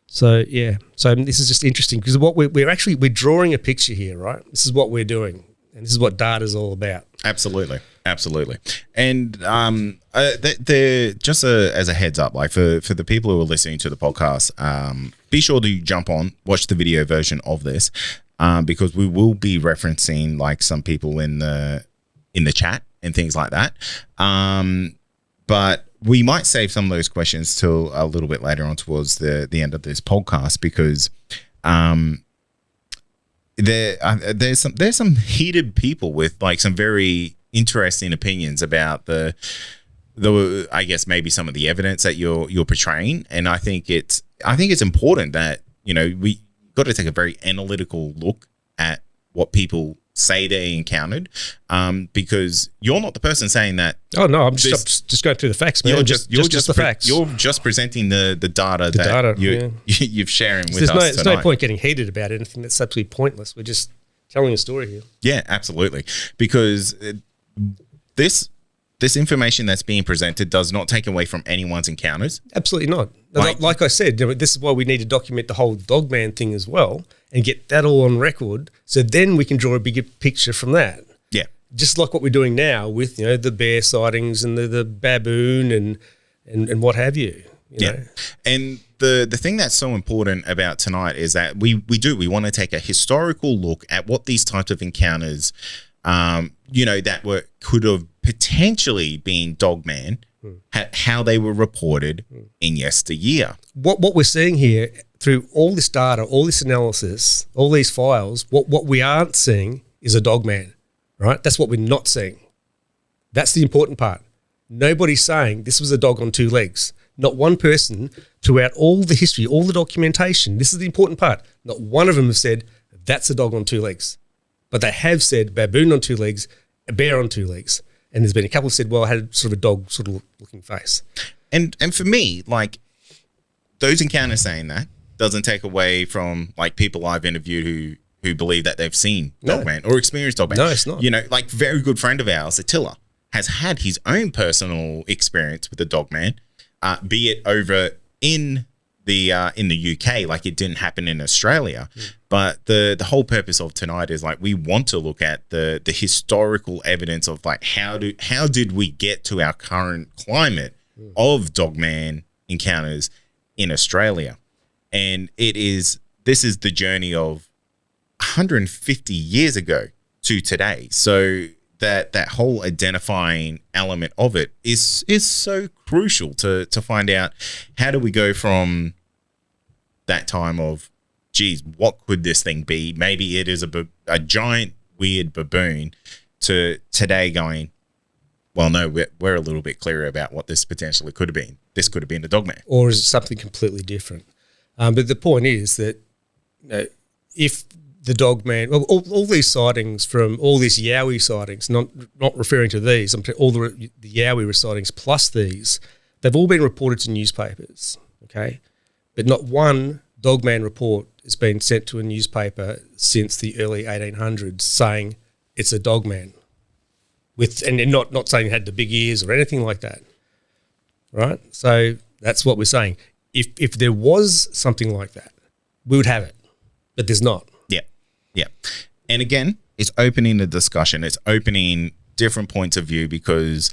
So, yeah. So this is just interesting, because what we're drawing a picture here, right? This is what we're doing, and this is what data's all about. Absolutely. And just as a heads up, like for the people who are listening to the podcast, be sure to jump on, watch the video version of this, because we will be referencing like some people in the chat and things like that. But we might save some of those questions till a little bit later on towards the end of this podcast, because there's some heated people with like some very interesting opinions about the I guess maybe some of the evidence that you're portraying. And I think it's important that we got to take a very analytical look at what people say they encountered, because you're not the person saying that. Oh no, I'm just going through the facts, man. You're just the facts. You're just presenting the data you've sharing with us. There's no point getting heated about anything. That's absolutely pointless. We're just telling a story here. Yeah, absolutely, because this information that's being presented does not take away from anyone's encounters. Absolutely not. Like I said, this is why we need to document the whole Dogman thing as well, and get that all on record, so then we can draw a bigger picture from that. Yeah. Just like what we're doing now with the bear sightings and the baboon and what have you. You know? And the thing that's so important about tonight is that we want to take a historical look at what these types of encounters that could have potentially been Dogman, how they were reported in yesteryear. What we're seeing here through all this data, all this analysis, all these files, what we aren't seeing is a Dogman, right? That's what we're not seeing. That's the important part. Nobody's saying this was a dog on two legs. Not one person throughout all the history, all the documentation, this is the important part. Not one of them have said that's a dog on two legs. But they have said baboon on two legs, a bear on two legs. And there's been a couple who said, well, I had sort of a dog sort of looking face. And for me, like, those encounters saying that doesn't take away from, like, people I've interviewed who believe that they've seen Dogman or experienced Dogman. No, it's not. You know, like, very good friend of ours, Attila, has had his own personal experience with the Dogman, be it over in the UK, like it didn't happen in Australia. But the whole purpose of tonight is, like, we want to look at the historical evidence of, like, how did we get to our current climate of Dogman encounters in Australia. And this is the journey of 150 years ago to today. So that whole identifying element of it is so crucial to find out, how do we go from that time of, geez, what could this thing be? Maybe it is a giant weird baboon, to today going, well, no, we're a little bit clearer about what this potentially could have been. This could have been a Dogman. Or is it something completely different? But the point is that, you know, if the Dogman, all these sightings from all these Yowie sightings, not referring to these, all the Yowie sightings plus these, they've all been reported to newspapers, okay? But not one Dogman report has been sent to a newspaper since the early 1800s saying it's a Dogman, and not saying it had the big ears or anything like that, right? So that's what we're saying. If there was something like that, we would have it, but there's not. Yeah. And again, it's opening the discussion. It's opening different points of view, because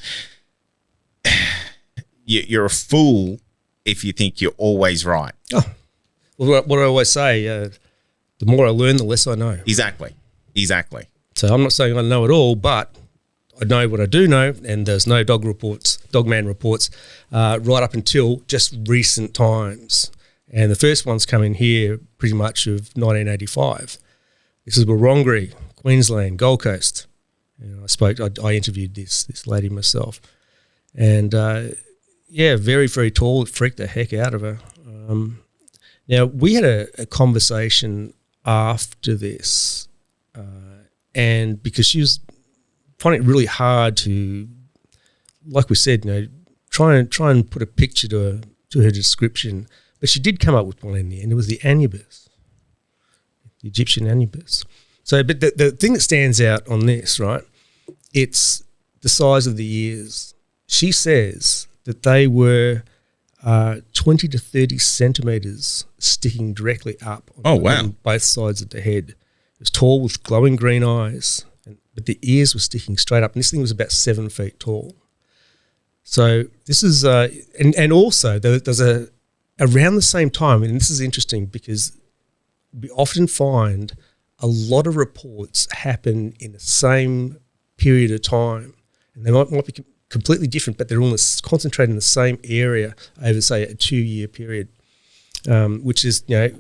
you're a fool if you think you're always right. Oh, well, what I always say, the more I learn, the less I know. Exactly. So I'm not saying I know it all, but I know what I do know, and there's no Dogman reports, right up until just recent times. And the first one's come in here pretty much of 1985. This is Wurrungree, Queensland, Gold Coast. And I interviewed this lady myself. And very, very tall. It freaked the heck out of her. Now, we had a conversation after this, and because she was finding it really hard to, like we said, you know, try and put a picture to her description. But she did come up with one in the end. It was the Anubis, the Egyptian Anubis. So, but the thing that stands out on this, right, it's the size of the ears. She says that they were 20 to 30 centimetres sticking directly up on both sides of the head. It was tall with glowing green eyes, but the ears were sticking straight up. And this thing was about 7 feet tall. So this is, and also there's around the same time, and this is interesting because we often find a lot of reports happen in the same period of time, and they might be completely different, but they're all concentrated in the same area over, say, a 2-year period, which is, you know,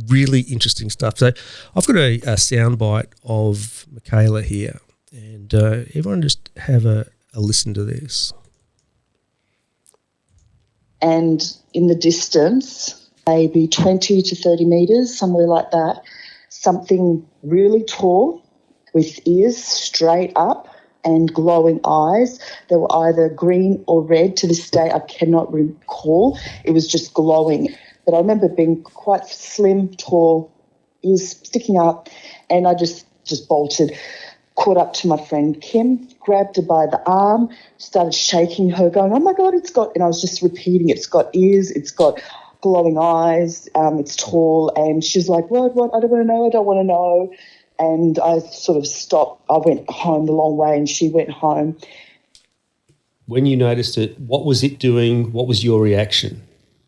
really interesting stuff. So I've got a soundbite of Michaela here, and everyone just have a listen to this. And in the distance, maybe 20 to 30 metres, somewhere like that, something really tall with ears straight up and glowing eyes. They were either green or red. To this day, I cannot recall. It was just glowing. But I remember being quite slim, tall, ears sticking up, and I just bolted, caught up to my friend Kim, grabbed her by the arm, started shaking her, going, oh, my God, and I was just repeating, it's got ears, it's got glowing eyes, it's tall. And she's like, what, I don't want to know. And I sort of stopped. I went home the long way and she went home. When you noticed it, what was it doing? What was your reaction?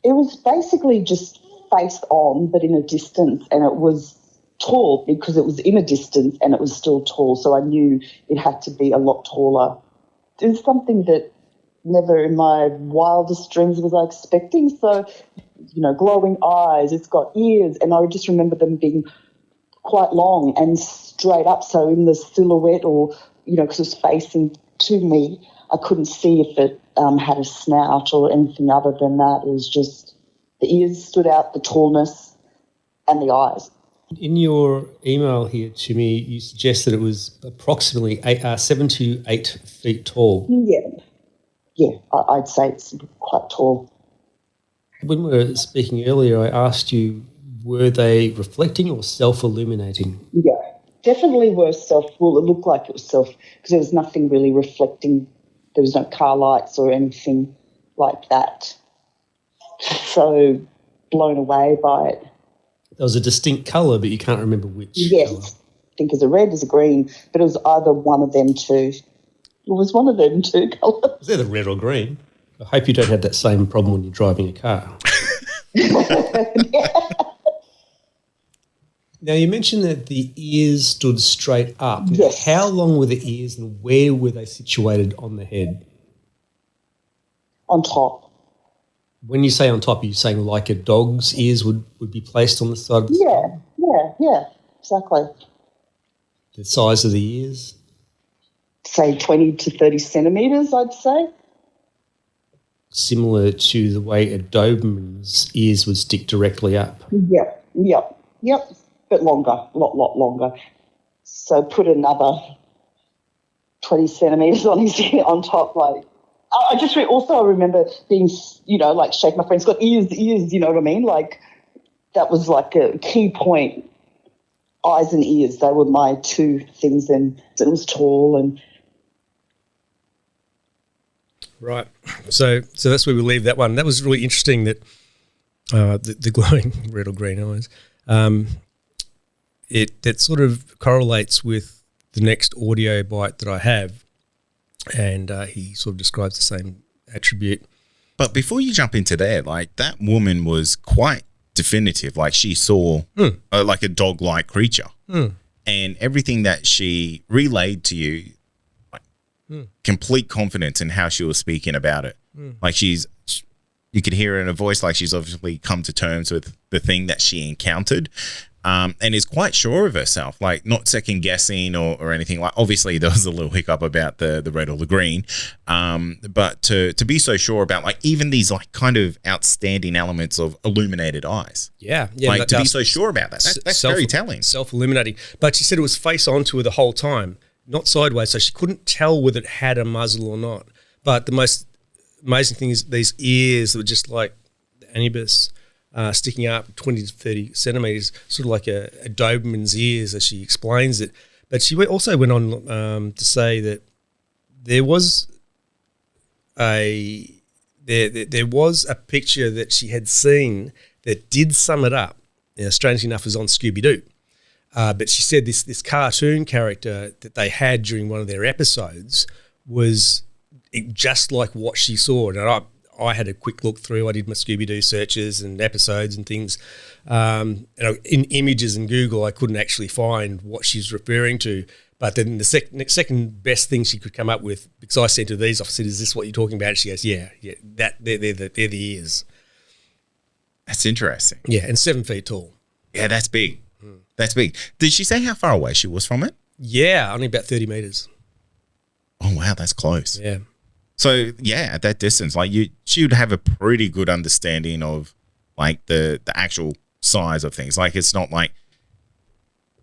It was basically just face on, but in a distance, and it was tall because it was in a distance and it was still tall, so I knew it had to be a lot taller. It was something that never in my wildest dreams was I expecting. So, you know, glowing eyes, it's got ears, and I just remember them being quite long and straight up, so in the silhouette, or, you know, because it was facing to me, I couldn't see if it had a snout or anything other than that. It was just the ears stood out, the tallness, and the eyes. In your email here to me, you suggest that it was approximately 7 to 8 feet tall. Yeah, I'd say it's quite tall. When we were speaking earlier, I asked you, were they reflecting or self-illuminating? Yeah, definitely were well, it looked like it was because there was nothing really reflecting. There was no car lights or anything like that. So blown away by it. There was a distinct colour, but you can't remember which Yes, colour. I think as a red, as a green, but it was either one of them two. It was one of them two colours. Was it the red or green? I hope you don't have that same problem when you're driving a car. Now, you mentioned that the ears stood straight up. Yes. How long were the ears and where were they situated on the head? On top. When you say on top, are you saying like a dog's ears would be placed on the side of the skull? Yeah, exactly. The size of the ears? Say 20 to 30 centimetres, I'd say. Similar to the way a Doberman's ears would stick directly up. Yep. But longer, a lot longer. So put another 20 centimetres on his ear on top. Like, I just also remember being, like shake my friend's got ears, you know what I mean? Like that was like a key point. Eyes and ears, they were my two things. And it was tall and. Right. So that's where we leave that one. That was really interesting that the glowing red or green eyes. That sort of correlates with the next audio bite that I have, and he sort of describes the same attribute. But before you jump into there, like that woman was quite definitive. Like she saw like a dog-like creature, and everything that she relayed to you, like complete confidence in how she was speaking about it. Like you could hear in her voice like she's obviously come to terms with the thing that she encountered. And is quite sure of herself, like not second guessing or anything. Like obviously there was a little hiccup about the red or the green, but to be so sure about like even these like kind of outstanding elements of illuminated eyes. Yeah. Like to be so sure about that. That's very telling. Self-illuminating. But she said it was face onto her the whole time, not sideways, so she couldn't tell whether it had a muzzle or not. But the most amazing thing is these ears that were just like the anubis. Sticking up 20 to 30 centimetres, sort of like a Doberman's ears, as she explains it. But she also went on to say that there was a picture that she had seen that did sum it up. Strangely enough, it was on Scooby-Doo. But she said this cartoon character that they had during one of their episodes was just like what she saw. And I had a quick look through. I did my Scooby-Doo searches and episodes and things. In images in Google, I couldn't actually find what she's referring to. But then the second best thing she could come up with, because I sent her these, I said, "Is this what you're talking about?" And she goes, "Yeah, they're the ears." That's interesting. Yeah, and 7 feet tall. Yeah, that's big. That's big. Did she say how far away she was from it? Yeah, only about 30 metres. Oh wow, that's close. Yeah. So yeah, at that distance, like she would have a pretty good understanding of like the actual size of things. Like it's not like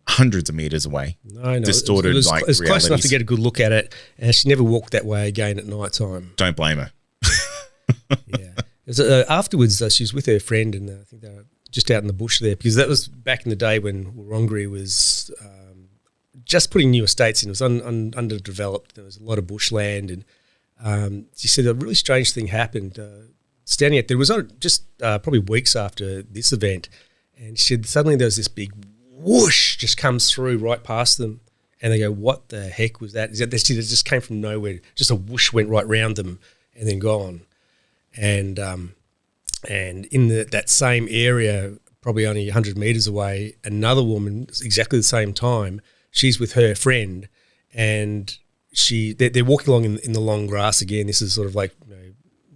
hundreds of meters away. No, distorted. It's like close realities. enough to get a good look at it, and she never walked that way again at night time. Don't blame her. Yeah. Afterwards, she was with her friend, and I think they were just out in the bush there, because that was back in the day when Wurundjeri was just putting new estates in. It was underdeveloped. There was a lot of bushland, and she said a really strange thing happened. Standing out there, it was just probably weeks after this event, and she said suddenly there was this big whoosh just comes through right past them, and they go, "What the heck was that?" It just came from nowhere. Just a whoosh went right round them and then gone. And in that same area, probably only 100 metres away, another woman, exactly the same time, she's with her friend, and they're walking along in the long grass again. This is sort of like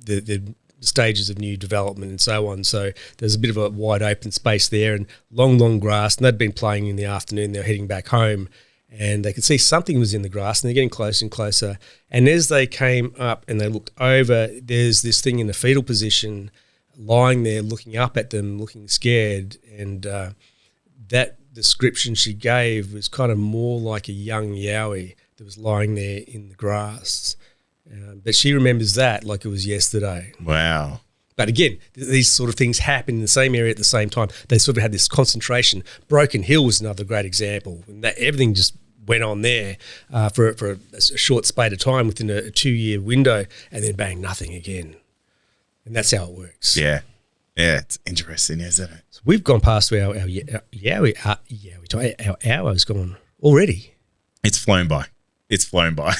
the stages of new development and so on. So there's a bit of a wide open space there and long grass. And they'd been playing in the afternoon. They're heading back home, and they could see something was in the grass, and they're getting closer and closer. And as they came up and they looked over, there's this thing in the fetal position lying there looking up at them, looking scared. And that description she gave was kind of more like a young yowie that was lying there in the grass. But she remembers that like it was yesterday. Wow. But again, these sort of things happen in the same area at the same time. They sort of had this concentration. Broken Hill was another great example. And that everything just went on there for a short spate of time within a 2-year window, and then bang, nothing again. And that's how it works. Yeah. Yeah, it's interesting, isn't it? So we've gone past our hour's gone already. It's flown by.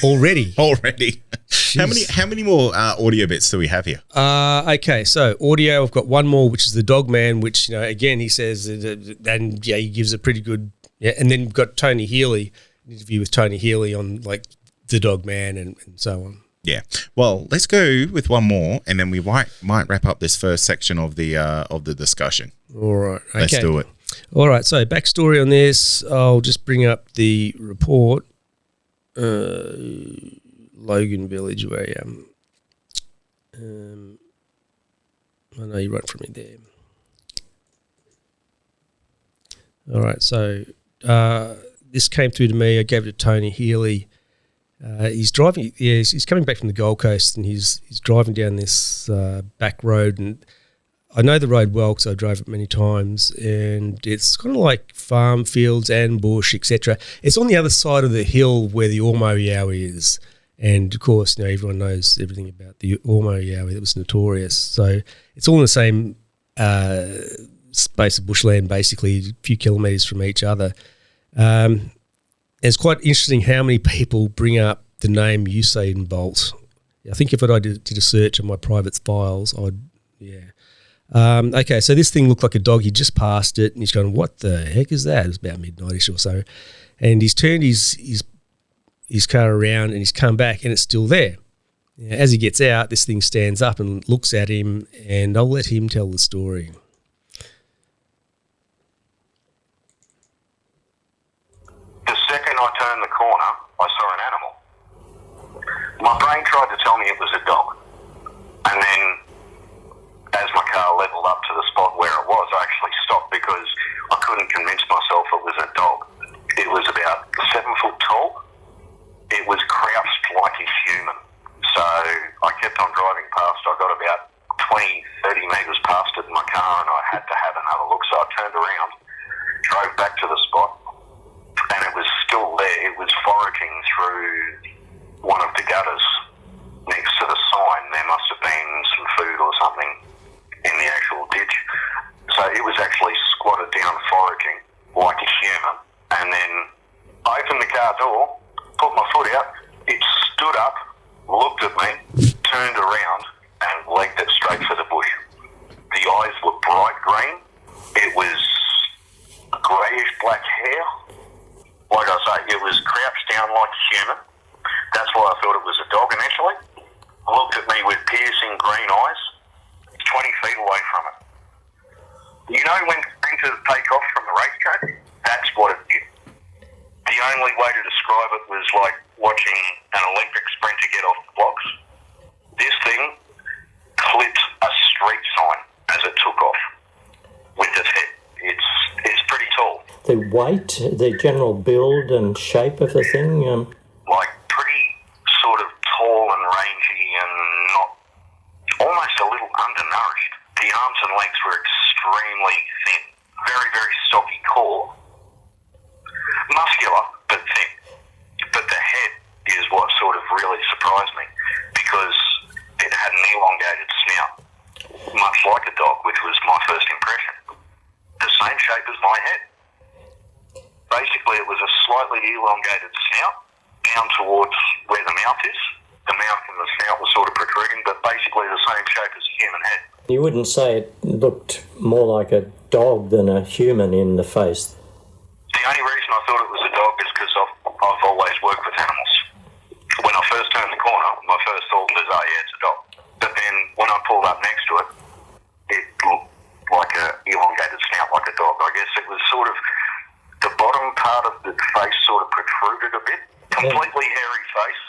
Already. How many more audio bits do we have here? Okay, so audio, I've got one more, which is the Dogman, which, again, he says, and he gives a pretty good, and then we've got Tony Healy, an interview with Tony Healy on like the Dogman and so on. Yeah. Well, let's go with one more, and then we might wrap up this first section of the discussion. All right. Okay. Let's do it. All right. So backstory on this, I'll just bring up the report. Logan Village, where I am. I know you wrote from me there. All right. So this came through to me. I gave it to Tony Healy. He's driving. Yeah, he's coming back from the Gold Coast, and he's driving down this back road. And I know the road well because I drove it many times. And it's kind of like farm fields and bush, etc. It's on the other side of the hill where the Ormo Yowie is. And of course, everyone knows everything about the Ormo Yowie that was notorious. So it's all in the same space of bushland, basically, a few kilometres from each other. It's quite interesting how many people bring up the name Usain Bolt. I think if I did a search on my private files, okay, so this thing looked like a dog. He just passed it, and he's going, what the heck is that? It was about midnight-ish or so. And he's turned his car around, and he's come back, and it's still there. As he gets out, this thing stands up and looks at him, and I'll let him tell the story. The second I turned the corner, I saw an animal. My brain tried to tell me it was a dog. And then, as my car levelled up to the spot where it was, I actually stopped because I couldn't convince myself it was a dog. It was about 7 foot tall. It was crouched like a human. So I kept on driving past. I got about 20, 30 metres past it in my car, and I had to have another look. So I turned around, drove back to the spot, and it was still there. It was foraging through one of the gutters next to the sign. There must have been some food or something in the actual ditch. So it was actually squatted down foraging like a human. And then I opened the car door, put my foot out, it stood up, looked at me, turned around, and legged it straight for the bush. The eyes were bright green. It was greyish black hair. Like I say, it was crouched down like a human. That's why I thought it was a dog initially. Looked at me with piercing green eyes, 20 feet away from it. You know when sprinters take off from the racetrack? That's what it did. The only way to describe it was like watching an Olympic sprinter get off the blocks. This thing clipped a street sign as it took off with its head. It's pretty tall. The weight, the general build and shape of the thing? Like pretty sort of tall and rangy and not, almost a little undernourished. The arms and legs were extremely thin. Very, very stocky core. Muscular, but thin. But the head is what sort of really surprised me because it had an elongated snout, much like a dog, which was my first impression. The same shape as my head. Basically, it was a slightly elongated snout down towards where the mouth is. The mouth and the snout were sort of protruding, but basically the same shape as a human head. You wouldn't say it looked more like a dog than a human in the face? The only reason I thought it was a dog is because I've always worked with animals. When I first turned the corner, my first thought was, oh yeah, it's a dog. But then when I pulled up next to it, it looked like an elongated snout like a dog. I guess it was sort of, the bottom part of the face sort of protruded a bit. Completely hairy face,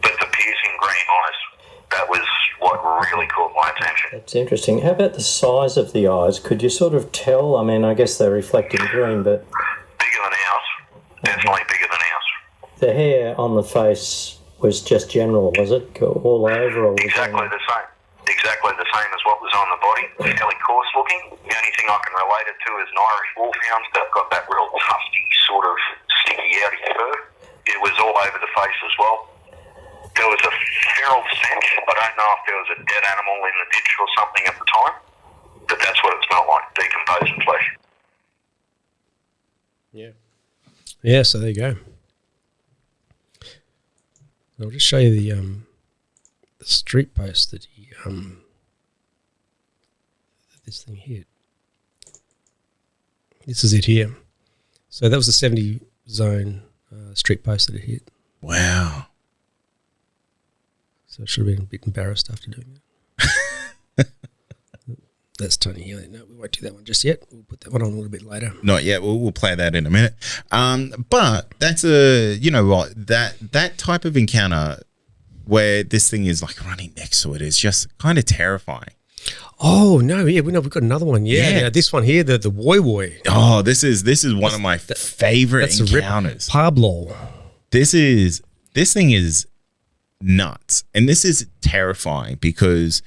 but the piercing green eyes. That was what really caught my attention. That's interesting. How about the size of the eyes? Could you sort of tell? I mean, I guess they're reflecting green, but... Definitely bigger than ours. The hair on the face was just general, was it? All over? Or was Exactly the same. Exactly the same as what was on the body. Fairly coarse looking. The only thing I can relate it to is an Irish wolfhound that got that real tufty sort of sticky outy fur. It was all over the face as well. There was a feral stench. I don't know if there was a dead animal in the ditch or something at the time, but that's what it smelled like, decomposing flesh. Yeah. Yeah, so there you go. I'll just show you the street post that he that this thing hit. This is it here. So that was the 70 zone street post that it hit. Wow. So I should have been a bit embarrassed after doing that. That's Tony Healy. No, we won't do that one just yet. We'll put that one on a little bit later. Not yet. We'll play that in a minute. But that's you know what, that type of encounter where this thing is like running next to it is just kind of terrifying. Oh no, yeah, we've got another one. Yeah. Now, this one here, the Woi Woi. Oh, this is one of my favorite encounters. Pablo. This thing is nuts, and this is terrifying because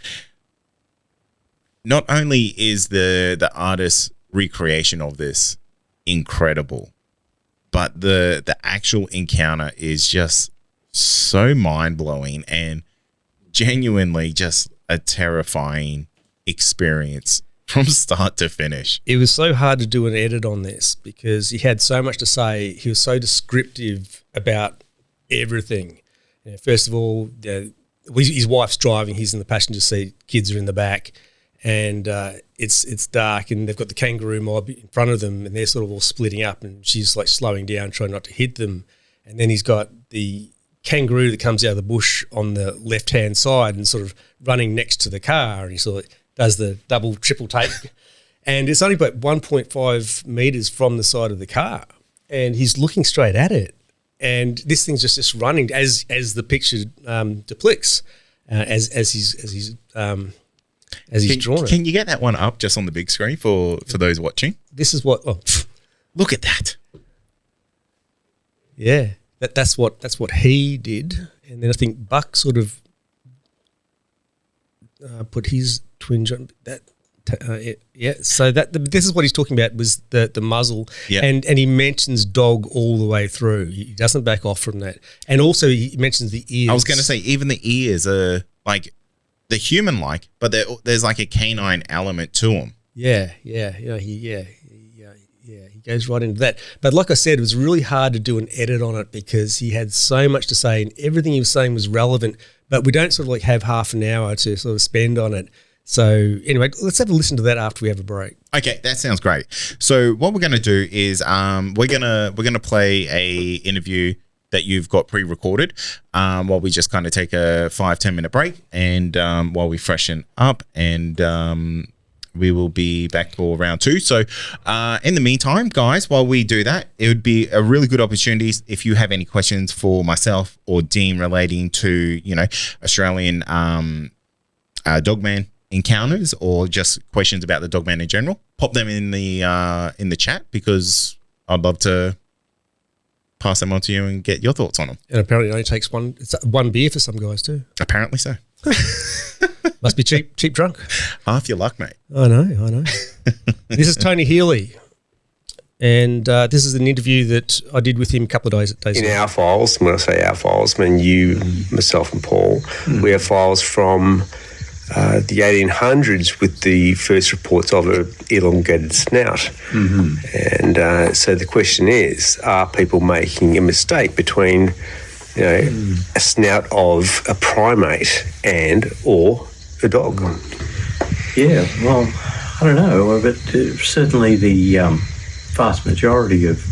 not only is the artist's recreation of this incredible, but the actual encounter is just so mind-blowing and genuinely just a terrifying experience from start to finish. It was so hard to do an edit on this because he had so much to say. He was so descriptive about everything. You know, first of all, his wife's driving, he's in the passenger seat, kids are in the back, and it's dark, and they've got the kangaroo mob in front of them, and they're sort of all splitting up, and she's like slowing down, trying not to hit them. And then he's got the kangaroo that comes out of the bush on the left-hand side and sort of running next to the car, and he sort of does the double, triple take. And it's only about 1.5 metres from the side of the car, and he's looking straight at it. And this thing's just running as the picture depicts, as he's drawn it. Can you get that one up just on the big screen for those watching? This is what. Oh, look at that. Yeah, that's what he did, and then I think Buck sort of put his twinge on that. Yeah, so this is what he's talking about was the muzzle, and he mentions dog all the way through. He doesn't back off from that, and also he mentions the ears. I was going to say even the ears are like the human-like, but there's like a canine element to them. Yeah, he goes right into that. But like I said, it was really hard to do an edit on it because he had so much to say, and everything he was saying was relevant. But we don't sort of like have half an hour to sort of spend on it. So anyway, let's have a listen to that after we have a break. Okay, that sounds great. So what we're going to do is we're gonna play a interview that you've got pre-recorded while we just kind of take a 5-10 minute break, and while we freshen up, and we will be back for round 2. So in the meantime, guys, while we do that, it would be a really good opportunity if you have any questions for myself or Dean relating to, Australian Dogman encounters, or just questions about the Dogman in general, pop them in the chat, because I'd love to pass them on to you and get your thoughts on them. And apparently it only takes one beer for some guys too. Apparently so. Must be cheap drunk. Half your luck, mate. I know. This is Tony Healy, and this is an interview that I did with him a couple of days ago. In our files, when I say our files, I mean you, myself and Paul, we have files from the 1800s with the first reports of an elongated snout. Mm-hmm. And so the question is, are people making a mistake between a snout of a primate or a dog? Yeah, well, I don't know, but certainly the vast majority of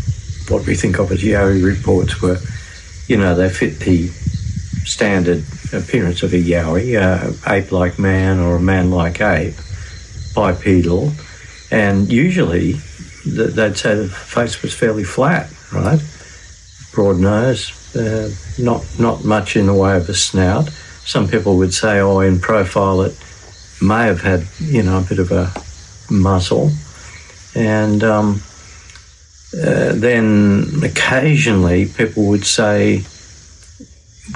what we think of as Yowie reports were, they fit the standard appearance of a Yowie, ape-like man or a man-like ape, bipedal, and usually they'd say the face was fairly flat, right? Broad nose, not much in the way of a snout. Some people would say, in profile it may have had, a bit of a muzzle. And then occasionally people would say,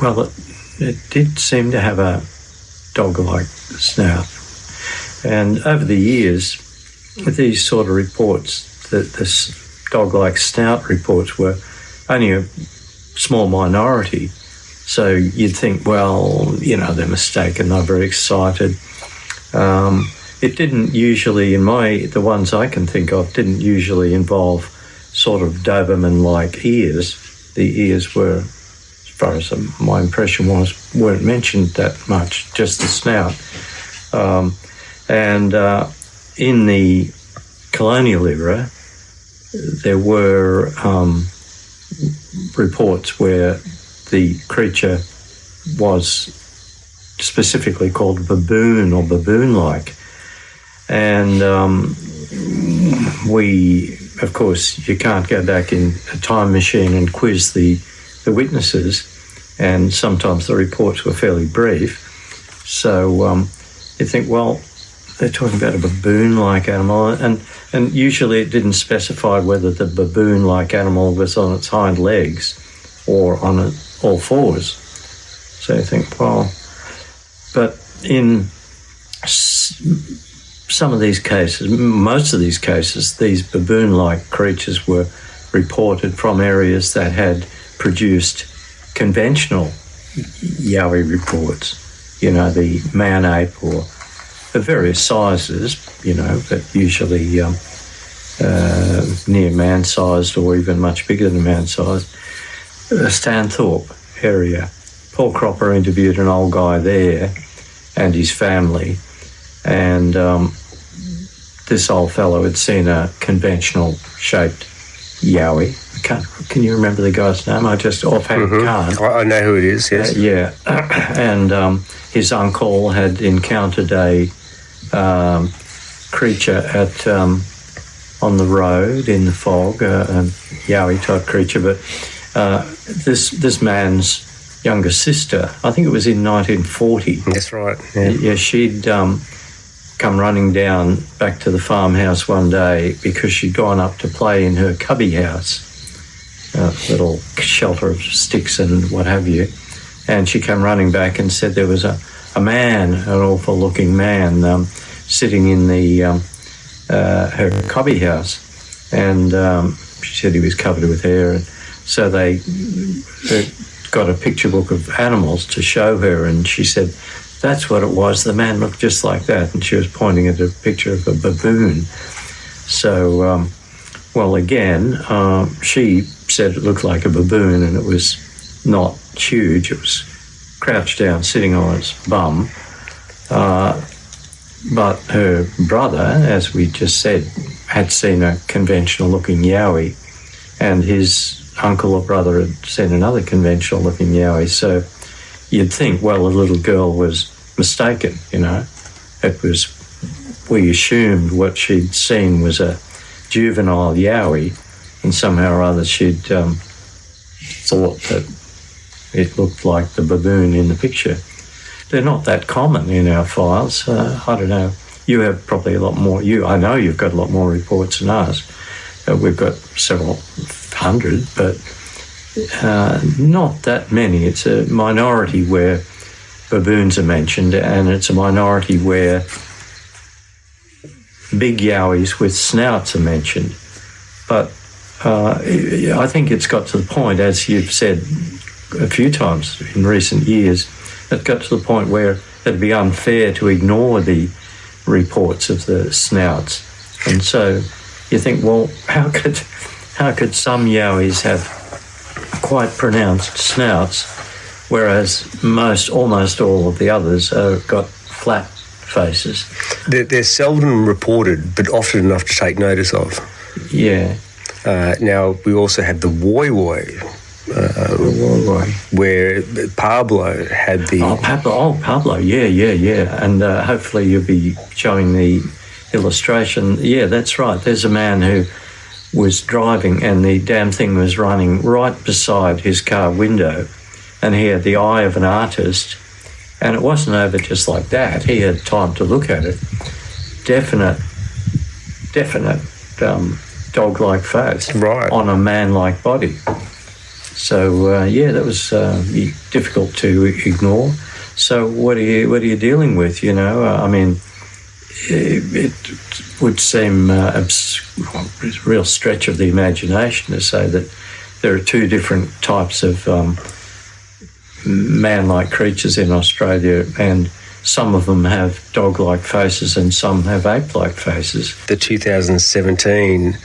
well, it did seem to have a dog-like snout. And over the years, these sort of reports, this dog-like snout reports were only a small minority. So you'd think, well, you know, they're mistaken, they're very excited. It didn't usually, the ones I can think of, didn't usually involve sort of Doberman-like ears. The ears were, as far as my impression was, weren't mentioned that much, just the snout. And in the colonial era, there were reports where the creature was specifically called baboon or baboon-like. And of course, you can't go back in a time machine and quiz the witnesses, and sometimes the reports were fairly brief. So you think, well, they're talking about a baboon-like animal, and usually it didn't specify whether the baboon-like animal was on its hind legs or on all fours. So you think, well, but in some of these cases, most of these cases, these baboon-like creatures were reported from areas that had produced conventional Yowie reports, you know, the man ape or the various sizes, you know, but usually near man-sized or even much bigger than man-sized. Stanthorpe area. Paul Cropper interviewed an old guy there and his family, and this old fellow had seen a conventional shaped Yowie. Can you remember the guy's name? I just offhand can't. I know who it is, yes. Yeah, and his uncle had encountered a creature on the road in the fog, a Yowie type creature, but this man's younger sister, I think it was in 1940. That's right. Yeah, she'd come running down back to the farmhouse one day because she'd gone up to play in her cubby house, a little shelter of sticks and what have you, and she came running back and said there was a man, an awful looking man, sitting in the her cubby house, and she said he was covered with hair, and so they got a picture book of animals to show her, and she said, that's what it was, the man looked just like that, and she was pointing at a picture of a baboon. So, well, again, she said it looked like a baboon, and it was not huge, it was crouched down, sitting on its bum. But her brother, as we just said, had seen a conventional-looking Yowie, and his uncle or brother had seen another conventional-looking Yowie. So you'd think, well, the little girl was mistaken, you know. We assumed what she'd seen was a juvenile Yowie, and somehow or other she'd thought that it looked like the baboon in the picture. They're not that common in our files. I don't know. You have probably a lot more. I know you've got a lot more reports than us. We've got several hundred, but not that many. It's a minority where baboons are mentioned, and it's a minority where big Yowies with snouts are mentioned. But I think it's got to the point, as you've said a few times in recent years, it got to the point where it'd be unfair to ignore the reports of the snouts. And so you think, well, how could some Yowies have quite pronounced snouts, whereas almost all of the others have got flat faces? They're seldom reported, but often enough to take notice of. Yeah. Now, we also have the Woy, where Pablo had the... Pablo, yeah. And hopefully you'll be showing the illustration. Yeah, that's right. There's a man who was driving and the damn thing was running right beside his car window, and he had the eye of an artist, and it wasn't over just like that. He had time to look at it. Definite dog-like face on a man-like body. So that was difficult to ignore. So what are you dealing with? I mean, it would seem a real stretch of the imagination to say that there are two different types of man-like creatures in Australia, and some of them have dog-like faces and some have ape-like faces. The 2017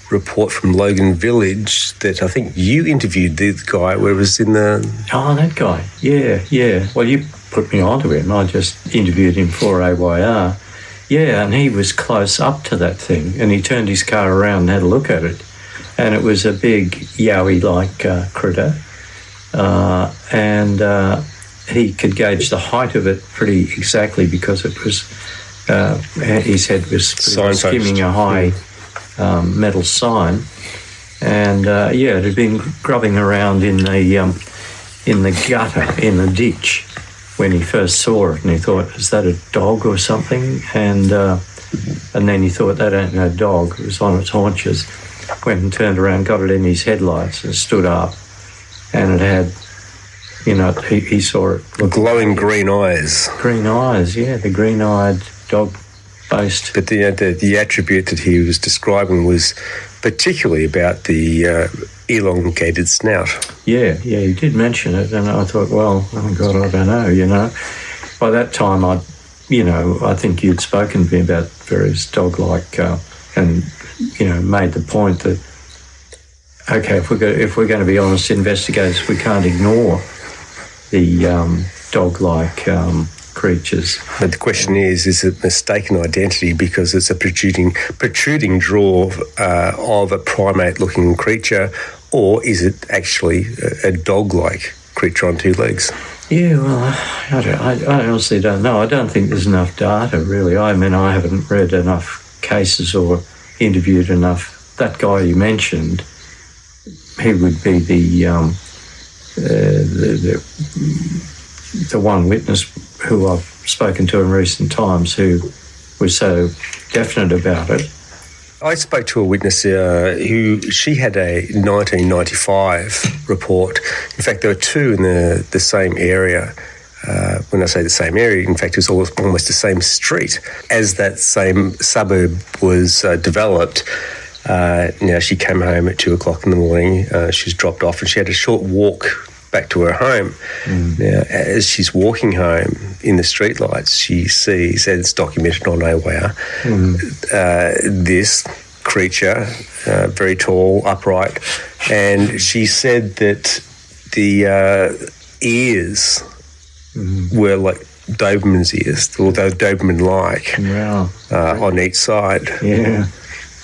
report from Logan Village that I think you interviewed the guy where it was in the... Oh, that guy. Yeah. Well, you put me onto him. I just interviewed him for AYR. Yeah, and he was close up to that thing, and he turned his car around and had a look at it. And it was a big yowie-like critter. And he could gauge the height of it pretty exactly because it was... his head was skimming a high metal sign. And, it had been grubbing around in the gutter, in the ditch, when he first saw it, and he thought, is that a dog or something? And then he thought, that ain't no dog. It was on its haunches. Went and turned around, got it in his headlights and stood up, and it had, he saw it. Glowing green eyes. Green eyes, yeah, the green-eyed dog-based. But the attribute that he was describing was particularly about the elongated snout. Yeah, he did mention it, and I thought, well, oh God, I don't know, By that time, I think you'd spoken to me about various dog-like, and, made the point that, okay, if we're going to be honest investigators, we can't ignore the dog-like creatures. But the question is it mistaken identity because it's a protruding jaw of a primate-looking creature, or is it actually a dog-like creature on two legs? Yeah, well, I honestly don't know. I don't think there's enough data, really. I mean, I haven't read enough cases or interviewed enough. That guy you mentioned, he would be the one witness who I've spoken to in recent times who was so definite about it. I spoke to a witness she had a 1995 report. In fact, there were two in the same area. When I say the same area, in fact, it was almost the same street. As that same suburb was developed, she came home at 2 o'clock in the morning. She was dropped off and she had a short walk back to her home. Now, as she's walking home in the streetlights, she sees, and it's documented on AWARE, this creature, very tall, upright, and she said that the ears were like Doberman's ears, although Doberman-like, on each side. Yeah.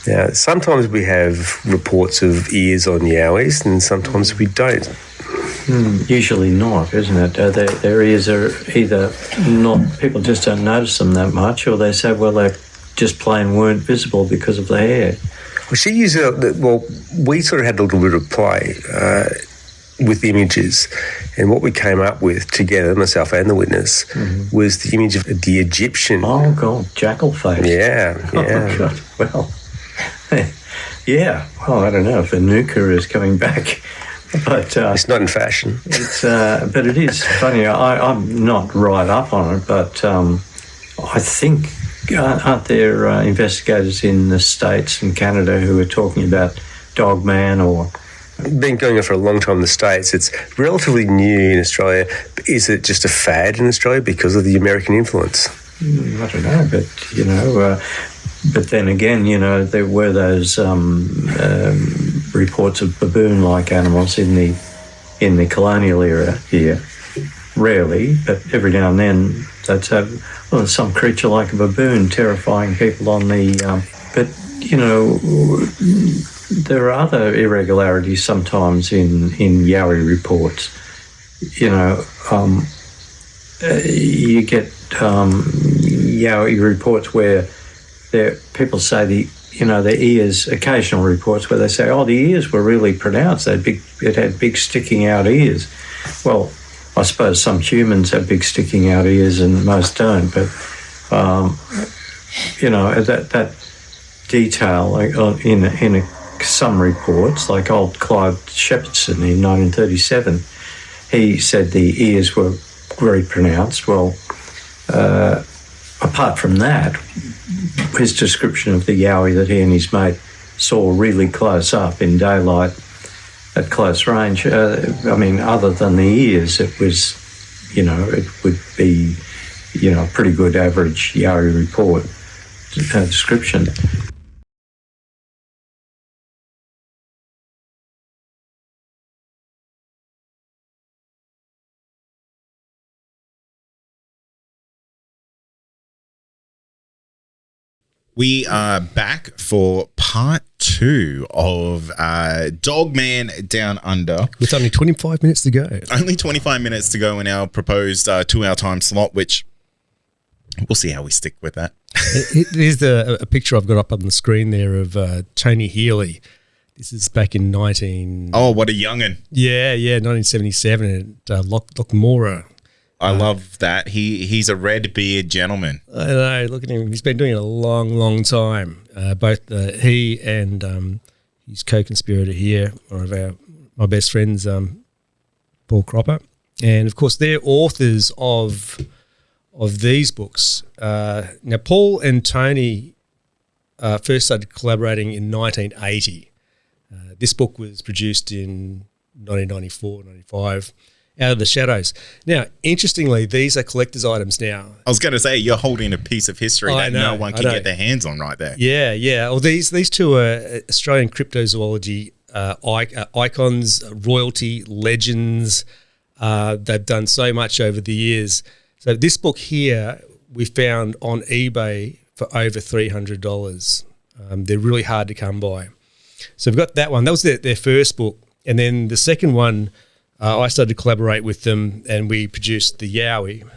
Now, sometimes we have reports of ears on yowies, and sometimes we don't. Usually not, isn't it? Their ears are either not, people just don't notice them that much, or they say, well, they just plain weren't visible because of the hair. Well, she used we sort of had a little bit of play with images, and what we came up with together, myself and the witness, was the image of the Egyptian. Oh, God, jackal face. Yeah. Oh, God, well, yeah. Well, I don't know if Anuka is coming back. But it's not in fashion. But it is funny. I'm not right up on it, but I think aren't there investigators in the States and Canada who are talking about Dogman or? Been going on for a long time in the States. It's relatively new in Australia. Is it just a fad in Australia because of the American influence? I don't know, but but then again, there were those reports of baboon-like animals in the colonial era here. Rarely, but every now and then they'd have some creature like a baboon terrifying people on the. But there are other irregularities sometimes in Yowie reports. You get Yowie reports where people say the ears, occasional reports where they say, the ears were really pronounced. It had big sticking out ears. Well, I suppose some humans have big sticking out ears and most don't, but that detail in a some reports, like old Clive Shepherdson in 1937, he said the ears were very pronounced. Well, apart from that, his description of the yowie that he and his mate saw really close up in daylight at close range, other than the ears, it was, it would be, a pretty good average yowie report description. We are back for part 2 of Dogman Down Under. With only 25 minutes to go. Only 25 minutes to go in our proposed 2-hour time slot, which we'll see how we stick with that. Here's a picture I've got up on the screen there of Tony Healy. This is back in 19... Oh, what a young'un. Yeah, 1977 at Lochmora. I love that. He's a red beard gentleman. I know. Look at him. He's been doing it a long, long time. Both he and his co-conspirator here, one of my best friends, Paul Cropper, and of course they're authors of these books. Now, Paul and Tony first started collaborating in 1980. This book was produced in 1994, 95. Out of the Shadows. Now, interestingly, these are collector's items now. I was going to say, you're holding a piece of history that no one can get their hands on right there. Yeah. Well, these two are Australian cryptozoology icons, royalty, legends. They've done so much over the years. So this book here we found on eBay for over $300. They're really hard to come by. So we've got that one. That was their first book. And then the second one, I started to collaborate with them and we produced the Yowie.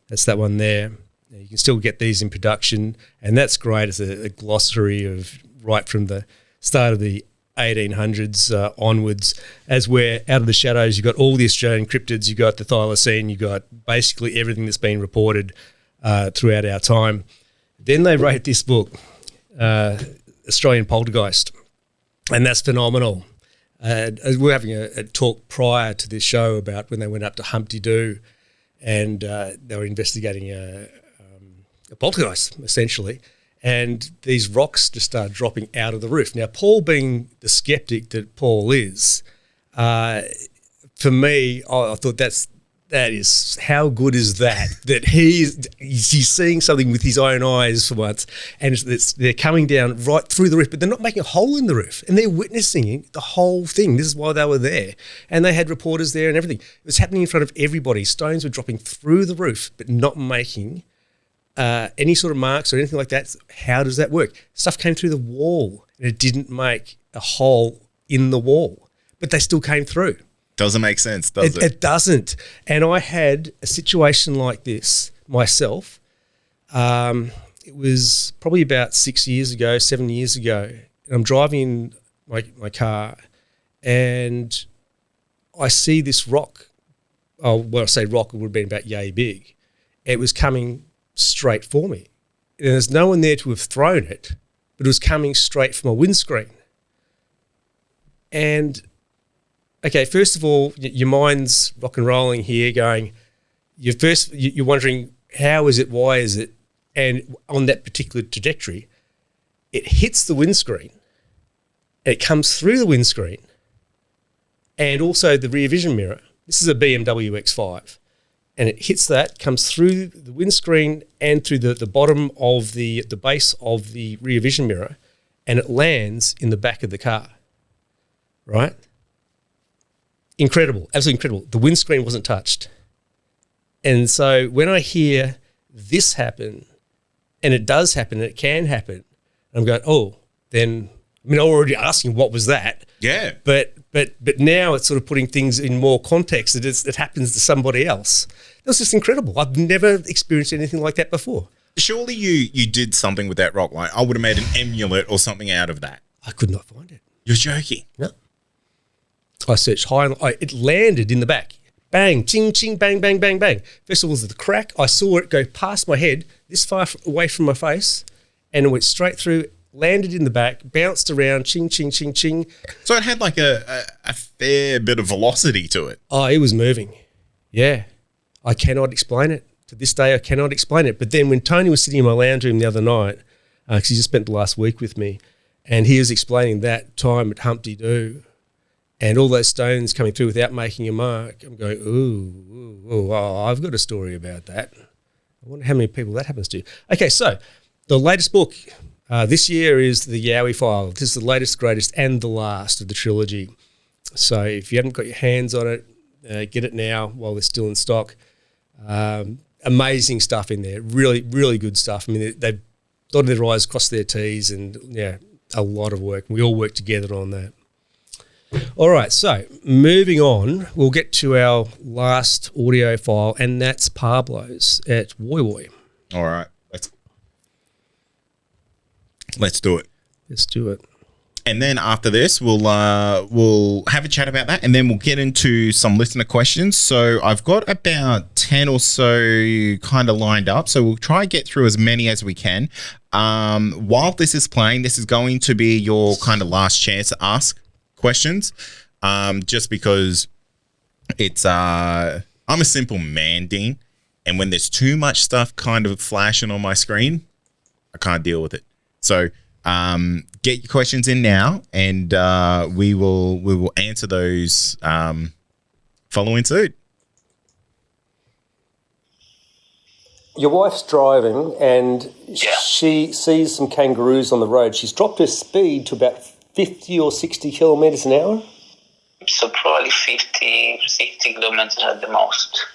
That's that one there. You can still get these in production, and that's great. It's a glossary of right from the start of the 1800s onwards. As we're Out of the Shadows, you've got all the Australian cryptids, you've got the thylacine, you've got basically everything that's been reported throughout our time. Then they wrote this book, Australian Poltergeist, and that's phenomenal. We were having a talk prior to this show about when they went up to Humpty Doo and they were investigating a poltergeist, essentially, and these rocks just started dropping out of the roof. Now, Paul, being the skeptic that Paul is, for me, I thought that is, how good is that he's seeing something with his own eyes for once, and they're coming down right through the roof, but they're not making a hole in the roof, and they're witnessing the whole thing. This is why they were there, and they had reporters there and everything. It was happening in front of everybody. Stones were dropping through the roof, but not making any sort of marks or anything like that. How does that work? Stuff came through the wall, and it didn't make a hole in the wall, but they still came through. Doesn't make sense, does it? It doesn't. And I had a situation like this myself. It was probably about 7 years ago. And I'm driving my car and I see this rock. Oh, when I say rock, it would have been about yay big. It was coming straight for me. And there's no one there to have thrown it, but it was coming straight from a windscreen. And okay, first of all, your mind's rock and rolling here going, you're wondering, how is it, why is it? And on that particular trajectory, it hits the windscreen, and it comes through the windscreen, and also the rear vision mirror. This is a BMW X5. And it hits that, comes through the windscreen and through the bottom of the base of the rear vision mirror, and it lands in the back of the car, right? Incredible, absolutely incredible. The windscreen wasn't touched. And so when I hear this happen, and it does happen, and it can happen, I'm going, oh, then, I'm already asking what was that? Yeah. But now it's sort of putting things in more context that it happens to somebody else. It was just incredible. I've never experienced anything like that before. Surely you did something with that rock. Like, I would have made an amulet or something out of that. I could not find it. You're joking. No. I searched high and it landed in the back. Bang, ching, ching, bang, bang, bang, bang. First of all, was the crack. I saw it go past my head, this far away from my face, and it went straight through landed in the back, bounced around, ching, ching, ching, ching. So it had like a fair bit of velocity to it. Oh, it was moving. Yeah. I cannot explain it. To this day, I cannot explain it. But then when Tony was sitting in my lounge room the other night, because he just spent the last week with me, and he was explaining that time at Humpty Doo and all those stones coming through without making a mark, I'm going, ooh, I've got a story about that. I wonder how many people that happens to. Okay, so the latest book this year is the Yowie File. This is the latest, greatest, and the last of the trilogy. So if you haven't got your hands on it, get it now while they're still in stock. Amazing stuff in there, really, really good stuff. I mean, they've dotted their I's, crossed their T's, and yeah, a lot of work. We all work together on that. All right, so moving on, we'll get to our last audio file, and that's Pablo's at Woy Woy. All right, let's do it. Let's do it. And then after this, we'll have a chat about that, and then we'll get into some listener questions. So I've got about 10 or so kind of lined up, so we'll try and get through as many as we can. While this is playing, this is going to be your kind of last chance to ask questions, just because it's I'm a simple man, Dean, and when there's too much stuff kind of flashing on my screen, I can't deal with it. So get your questions in now, and we will answer those following suit. Your wife's driving and she sees some kangaroos on the road. She's dropped her speed to about 50 or 60 kilometres an hour. So probably 50, 60 kilometres at the most.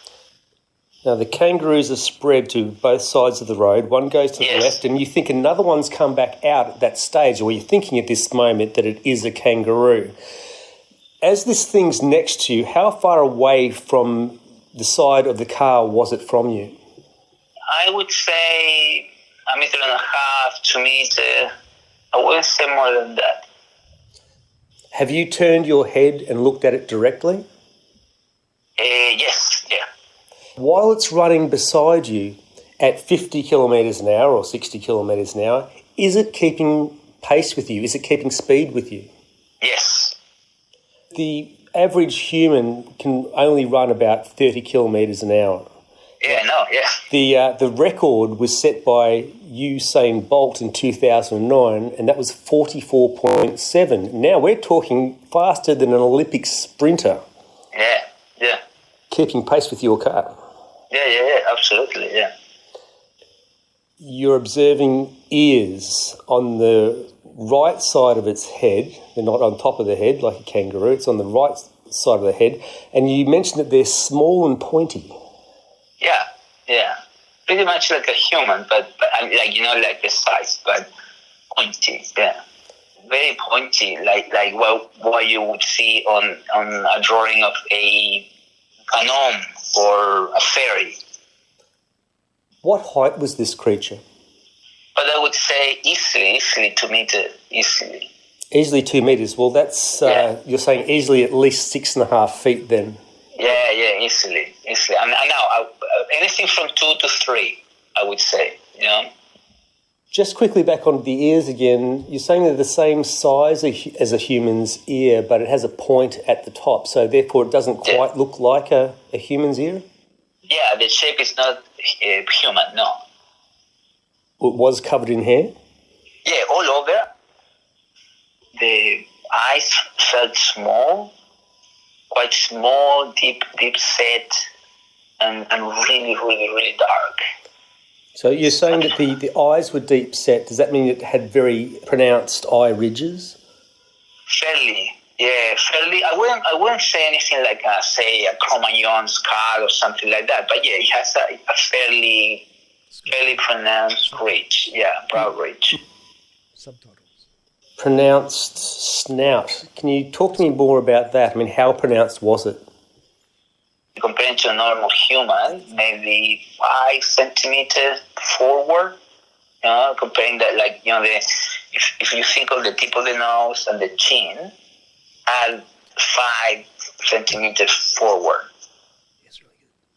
Now, the kangaroos are spread to both sides of the road. One goes to the left, and you think another one's come back out at that stage, or you're thinking at this moment that it is a kangaroo. As this thing's next to you, how far away from the side of the car was it from you? I would say 1.5 meters, 2 meters. I wouldn't say more than that. Have you turned your head and looked at it directly? Yes, yeah. While it's running beside you at 50 kilometres an hour or 60 kilometres an hour, is it keeping pace with you? Is it keeping speed with you? Yes. The average human can only run about 30 kilometres an hour. Yeah, no, yeah. The record was set by Usain Bolt in 2009, and that was 44.7. Now we're talking faster than an Olympic sprinter. Yeah, yeah. Keeping pace with your car. Yeah, absolutely, yeah. You're observing ears on the right side of its head. They're not on top of the head like a kangaroo. It's on the right side of the head. And you mentioned that they're small and pointy. Yeah. Pretty much like a human, but like the size, but pointy, yeah. Very pointy, like what you would see on a drawing of a gnome or a fairy. What height was this creature? But I would say easily 2 meters, easily. Easily 2 meters. Well, that's you're saying easily at least 6.5 feet then. Yeah, easily. And now anything from 2 to 3, I would say. You know. Just quickly back on the ears again. You're saying they're the same size as a human's ear, but it has a point at the top, so therefore it doesn't quite look like a human's ear. Yeah, the shape is not human. No. It was covered in hair? Yeah, all over. The eyes felt small, quite small, deep set, and really, really, really dark. So you're saying that the eyes were deep set. Does that mean it had very pronounced eye ridges? Fairly. I wouldn't say anything like, say, a Cro-Magnon skull or something like that. But yeah, it has a fairly pronounced ridge. Yeah, brow ridge. Subtitles. Pronounced snout. Can you talk to me more about that? I mean, how pronounced was it? Compared to a normal human, maybe 5 centimeters forward. Comparing that, if you think of the tip of the nose and the chin, add 5 centimeters forward.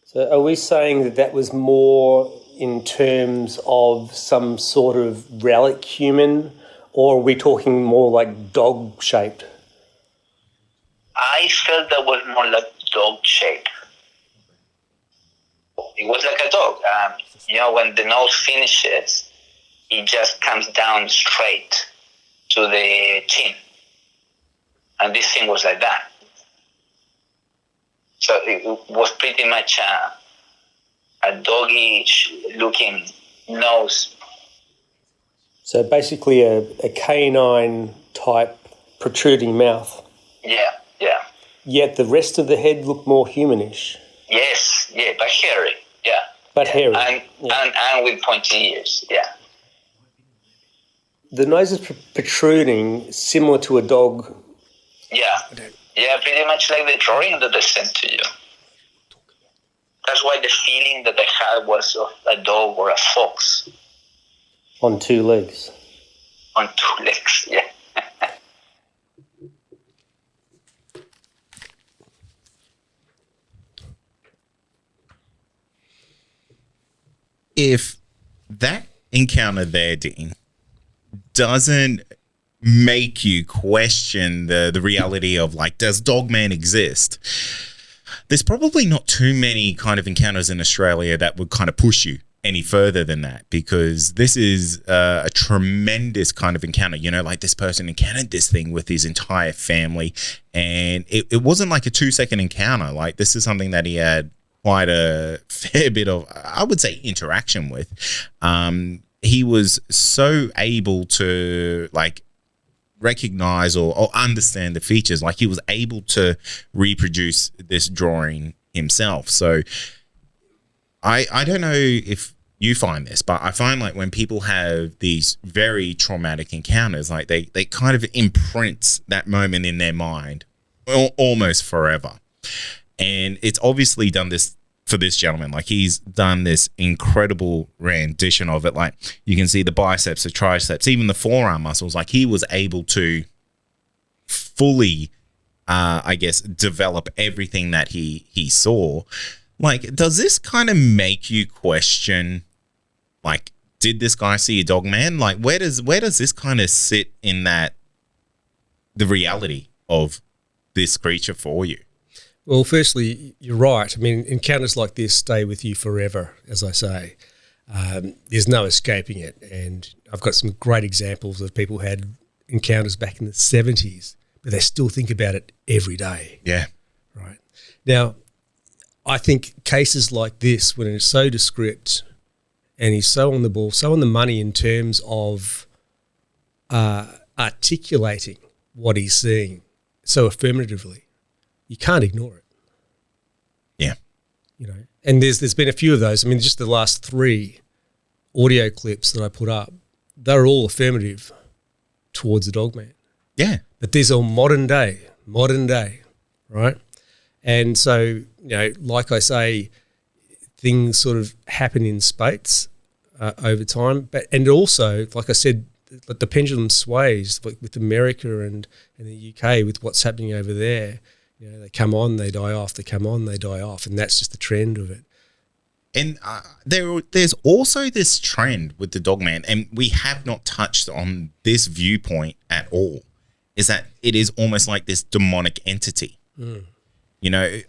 So are we saying that was more in terms of some sort of relic human, or are we talking more like dog shaped? I felt that was more like dog shape. It was like a dog. When the nose finishes, it just comes down straight to the chin. And this thing was like that. So it was pretty much a doggish looking nose. So basically a canine type protruding mouth. Yeah. Yet the rest of the head looked more humanish. Yes, but hairy, yeah. But hairy. And with pointy ears, yeah. The nose is protruding, similar to a dog. Yeah, pretty much like the drawing that I sent to you. That's why the feeling that I had was of a dog or a fox. On two legs. On two legs, yeah. If that encounter there, Dean, doesn't make you question the reality of, like, does Dogman exist? There's probably not too many kind of encounters in Australia that would kind of push you any further than that, because this is a tremendous kind of encounter. Like, this person encountered this thing with his entire family, and it wasn't like a 2-second encounter. Like, this is something that he had quite a fair bit of, I would say, interaction with. He was so able to, like, recognize or understand the features. Like, he was able to reproduce this drawing himself. So I don't know if you find this, but I find, like, when people have these very traumatic encounters, like, they kind of imprint that moment in their mind almost forever. And it's obviously done this for this gentleman. Like, he's done this incredible rendition of it. Like, you can see the biceps, the triceps, even the forearm muscles. Like, he was able to fully, I guess, develop everything that he saw. Like, does this kind of make you question, like, did this guy see a dog man? Like, where does this kind of sit in the reality of this creature for you? Well, firstly, you're right. I mean, encounters like this stay with you forever, as I say. There's no escaping it. And I've got some great examples of people who had encounters back in the 70s, but they still think about it every day. Yeah. Right. Now, I think cases like this, when it's so descript and he's so on the ball, so on the money in terms of articulating what he's seeing so affirmatively, you can't ignore it. Yeah. And there's been a few of those. I mean, just the last 3 audio clips that I put up, they're all affirmative towards the Dogman. Yeah. But these are modern day, right? And so, like I say, things sort of happen in spates over time. And also, like I said, the pendulum sways, like with America and the UK, with what's happening over there. They come on, they die off, they come on, they die off, and that's just the trend of it. And there's also this trend with the Dogman, and we have not touched on this viewpoint at all, is that it is almost like this demonic entity. Mm.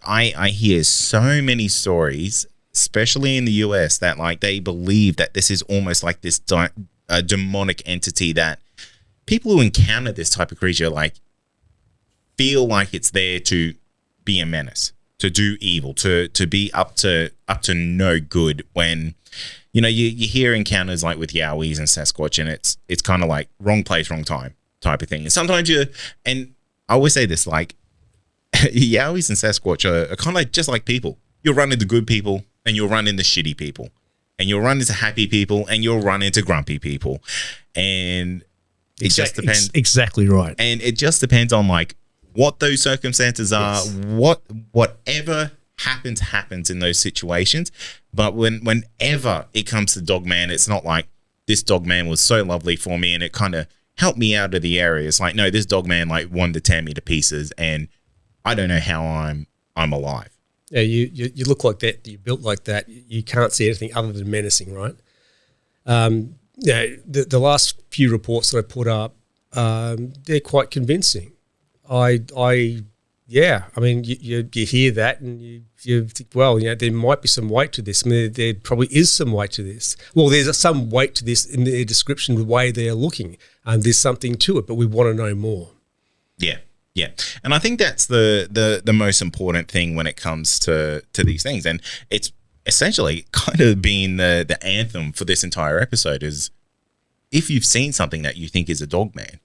I hear so many stories, especially in the US, that, like, they believe that this is almost like this demonic entity, that people who encounter this type of creature, like, feel like it's there to be a menace, to do evil, to be up to no good. When you hear encounters like with Yowies and Sasquatch, and it's kind of like wrong place, wrong time type of thing. And sometimes and I always say this, like, Yowies and Sasquatch are kind of like, just like people. You'll run into good people and you'll run into shitty people, and you'll run into happy people and you'll run into grumpy people, and it just depends. Exactly right. And it just depends on, like, what those circumstances are. Yes. Whatever happens in those situations. But whenever it comes to Dogman, it's not like this Dogman was so lovely for me and it kind of helped me out of the area. It's like, no, this Dogman, like, wanted to tear me to pieces, and I don't know how I'm alive. Yeah, you look like that. You're built like that. You can't see anything other than menacing, right? the last few reports that I put up, they're quite convincing. I mean, you hear that and you think, well, there might be some weight to this. I mean, there probably is some weight to this. Well, there's some weight to this in their description, the way they're looking. There's something to it, but we want to know more. Yeah. Yeah. And I think that's the most important thing when it comes to these things. And it's essentially kind of being the anthem for this entire episode is if you've seen something that you think is a Dogman,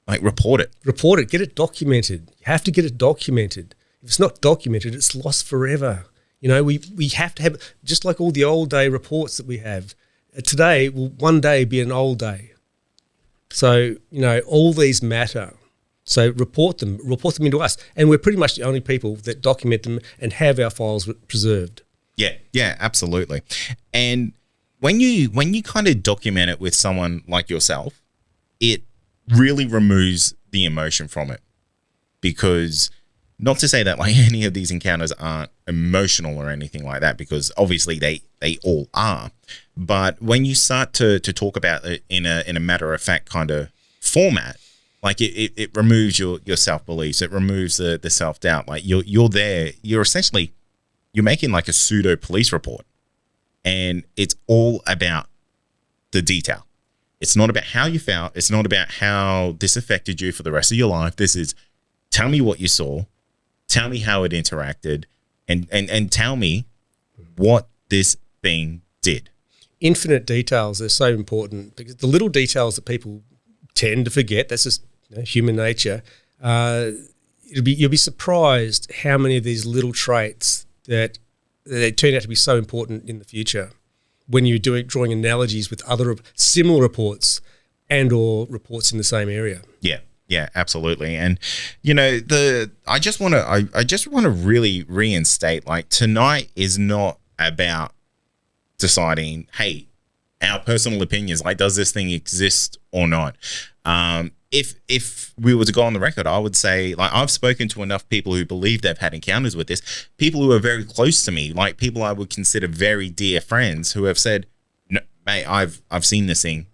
like report it. Report it. Get it documented. You have to get it documented. If it's not documented, it's lost forever. We have to have, just like all the old day reports that we have. Today will one day be an old day. So, all these matter. So report them into us. And we're pretty much the only people that document them and have our files preserved. Yeah, absolutely. And when you kind of document it with someone like yourself, it really removes the emotion from it. Because not to say that like any of these encounters aren't emotional or anything like that, because obviously they all are. But when you start to talk about it in a matter of fact kind of format, like it removes your self-beliefs, it removes the self-doubt. Like you're there, you're making like a pseudo police report, and it's all about the detail. It's not about how you felt. It's not about how this affected you for the rest of your life. This is, tell me what you saw, tell me how it interacted, and tell me what this thing did. Infinite details are so important because the little details that people tend to forget, that's just human nature. You'll be surprised how many of these little traits that they turn out to be so important in the future when you're drawing analogies with other similar reports and or reports in the same area. Yeah, absolutely. And I just want to really reinstate, like, tonight is not about deciding, hey, our personal opinions, like, does this thing exist or not? If we were to go on the record, I would say, like, I've spoken to enough people who believe they've had encounters with this, people who are very close to me, like people I would consider very dear friends, who have said, no, mate, I've seen this thing,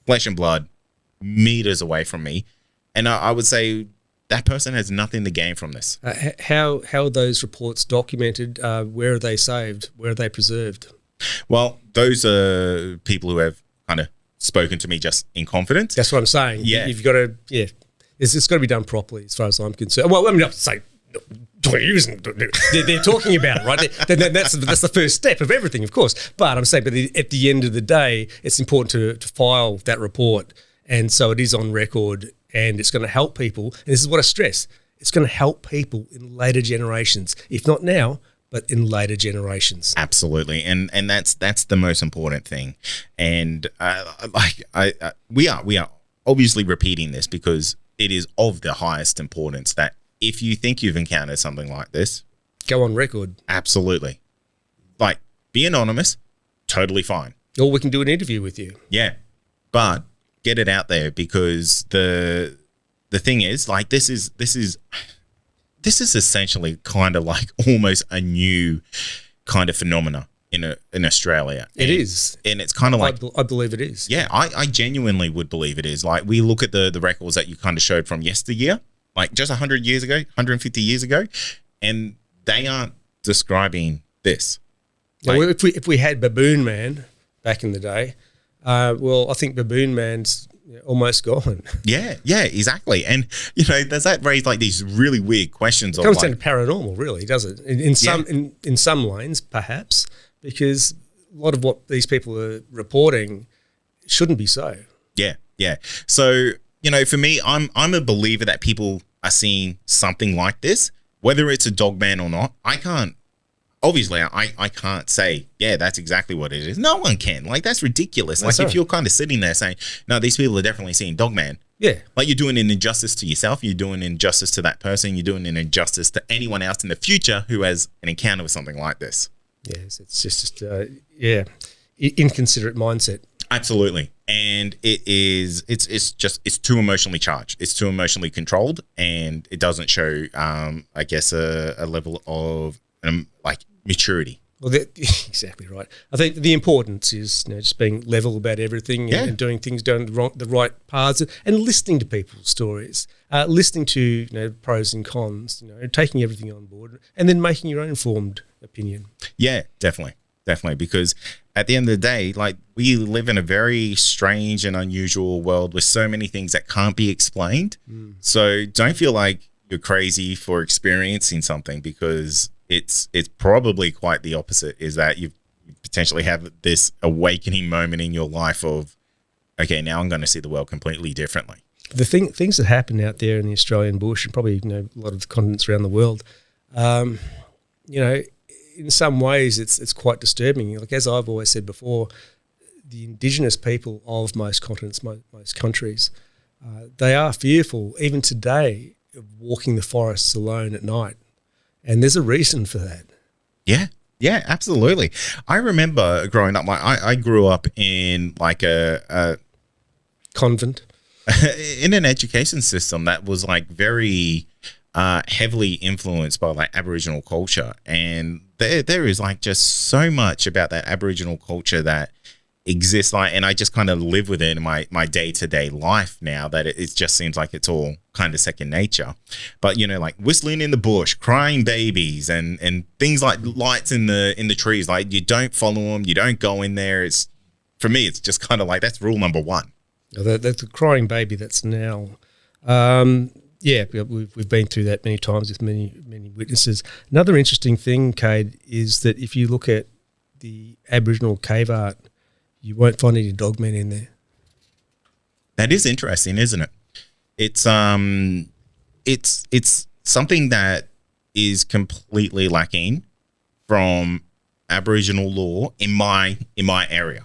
flesh and blood, meters away from me. And I would say that person has nothing to gain from this. How are those reports documented? Where are they saved? Where are they preserved? Well, those are people who have kind of spoken to me just in confidence. That's what I'm saying. Yeah. You've got to, it's got to be done properly as far as I'm concerned. Well, I mean, I'll say, they're talking about it, right? That's the first step of everything, of course. But I'm saying, at the end of the day, it's important to file that report. And so it is on record, and it's going to help people. And this is what I stress. It's going to help people in later generations, if not now, but in later generations. Absolutely. And that's the most important thing. And we are obviously repeating this because it is of the highest importance that if you think you've encountered something like this, go on record. Absolutely. Like, be anonymous, totally fine. Or we can do an interview with you. Yeah. But get it out there, because the thing is, like, this is essentially kind of like almost a new kind of phenomena in Australia. It is. And it's kind of like, I believe it is. Yeah, I genuinely would believe it is. Like, we look at the records that you kind of showed from yesteryear, like just 100 years ago, 150 years ago, and they aren't describing this. Well, if we had Baboon Man back in the day, I think Baboon Man's almost gone. Yeah, exactly. And, does that raise like these really weird questions? It comes down to paranormal, really, does it? In some lanes, perhaps, because a lot of what these people are reporting shouldn't be so. Yeah. So, for me, I'm a believer that people are seeing something like this, whether it's a Dogman or not. I can't say, yeah, that's exactly what it is. No one can. Like, that's ridiculous. Like, if you're kind of sitting there saying, no, these people are definitely seeing Dogman. Yeah. Like, you're doing an injustice to yourself. You're doing an injustice to that person. You're doing an injustice to anyone else in the future who has an encounter with something like this. Yes, it's just inconsiderate mindset. Absolutely. And it's too emotionally charged. It's too emotionally controlled, and it doesn't show, I guess, a level of like maturity Well, exactly right. I think the importance is just being level about everything and doing things down the right paths and listening to people's stories, listening to pros and cons, taking everything on board and then making your own informed opinion. Yeah, definitely, because at the end of the day, like, we live in a very strange and unusual world with so many things that can't be explained. So don't feel like you're crazy for experiencing something, because it's probably quite the opposite, is that you potentially have this awakening moment in your life of, okay, now I'm going to see the world completely differently. The things that happen out there in the Australian bush, and probably a lot of the continents around the world, in some ways it's quite disturbing. Like, as I've always said before, the indigenous people of most continents, most countries, they are fearful even today of walking the forests alone at night. And there's a reason for that. Yeah, absolutely. I remember growing up, I grew up in like a convent, in an education system that was like very heavily influenced by like Aboriginal culture. And there is like just so much about that Aboriginal culture that exists, like, and I just kind of live with it in my day-to-day life now, that it just seems like it's all kind of second nature. But like whistling in the bush, crying babies, and things like lights in the trees, like, you don't follow them, you don't go in there. It's, for me, it's just kind of like, that's rule number one. That's a crying baby. That's now we've been through that many times with many witnesses. Another interesting thing, Kade, is that if you look at the Aboriginal cave art, you won't find any dogmen in there. That is interesting, isn't it? It's something that is completely lacking from Aboriginal law in my area.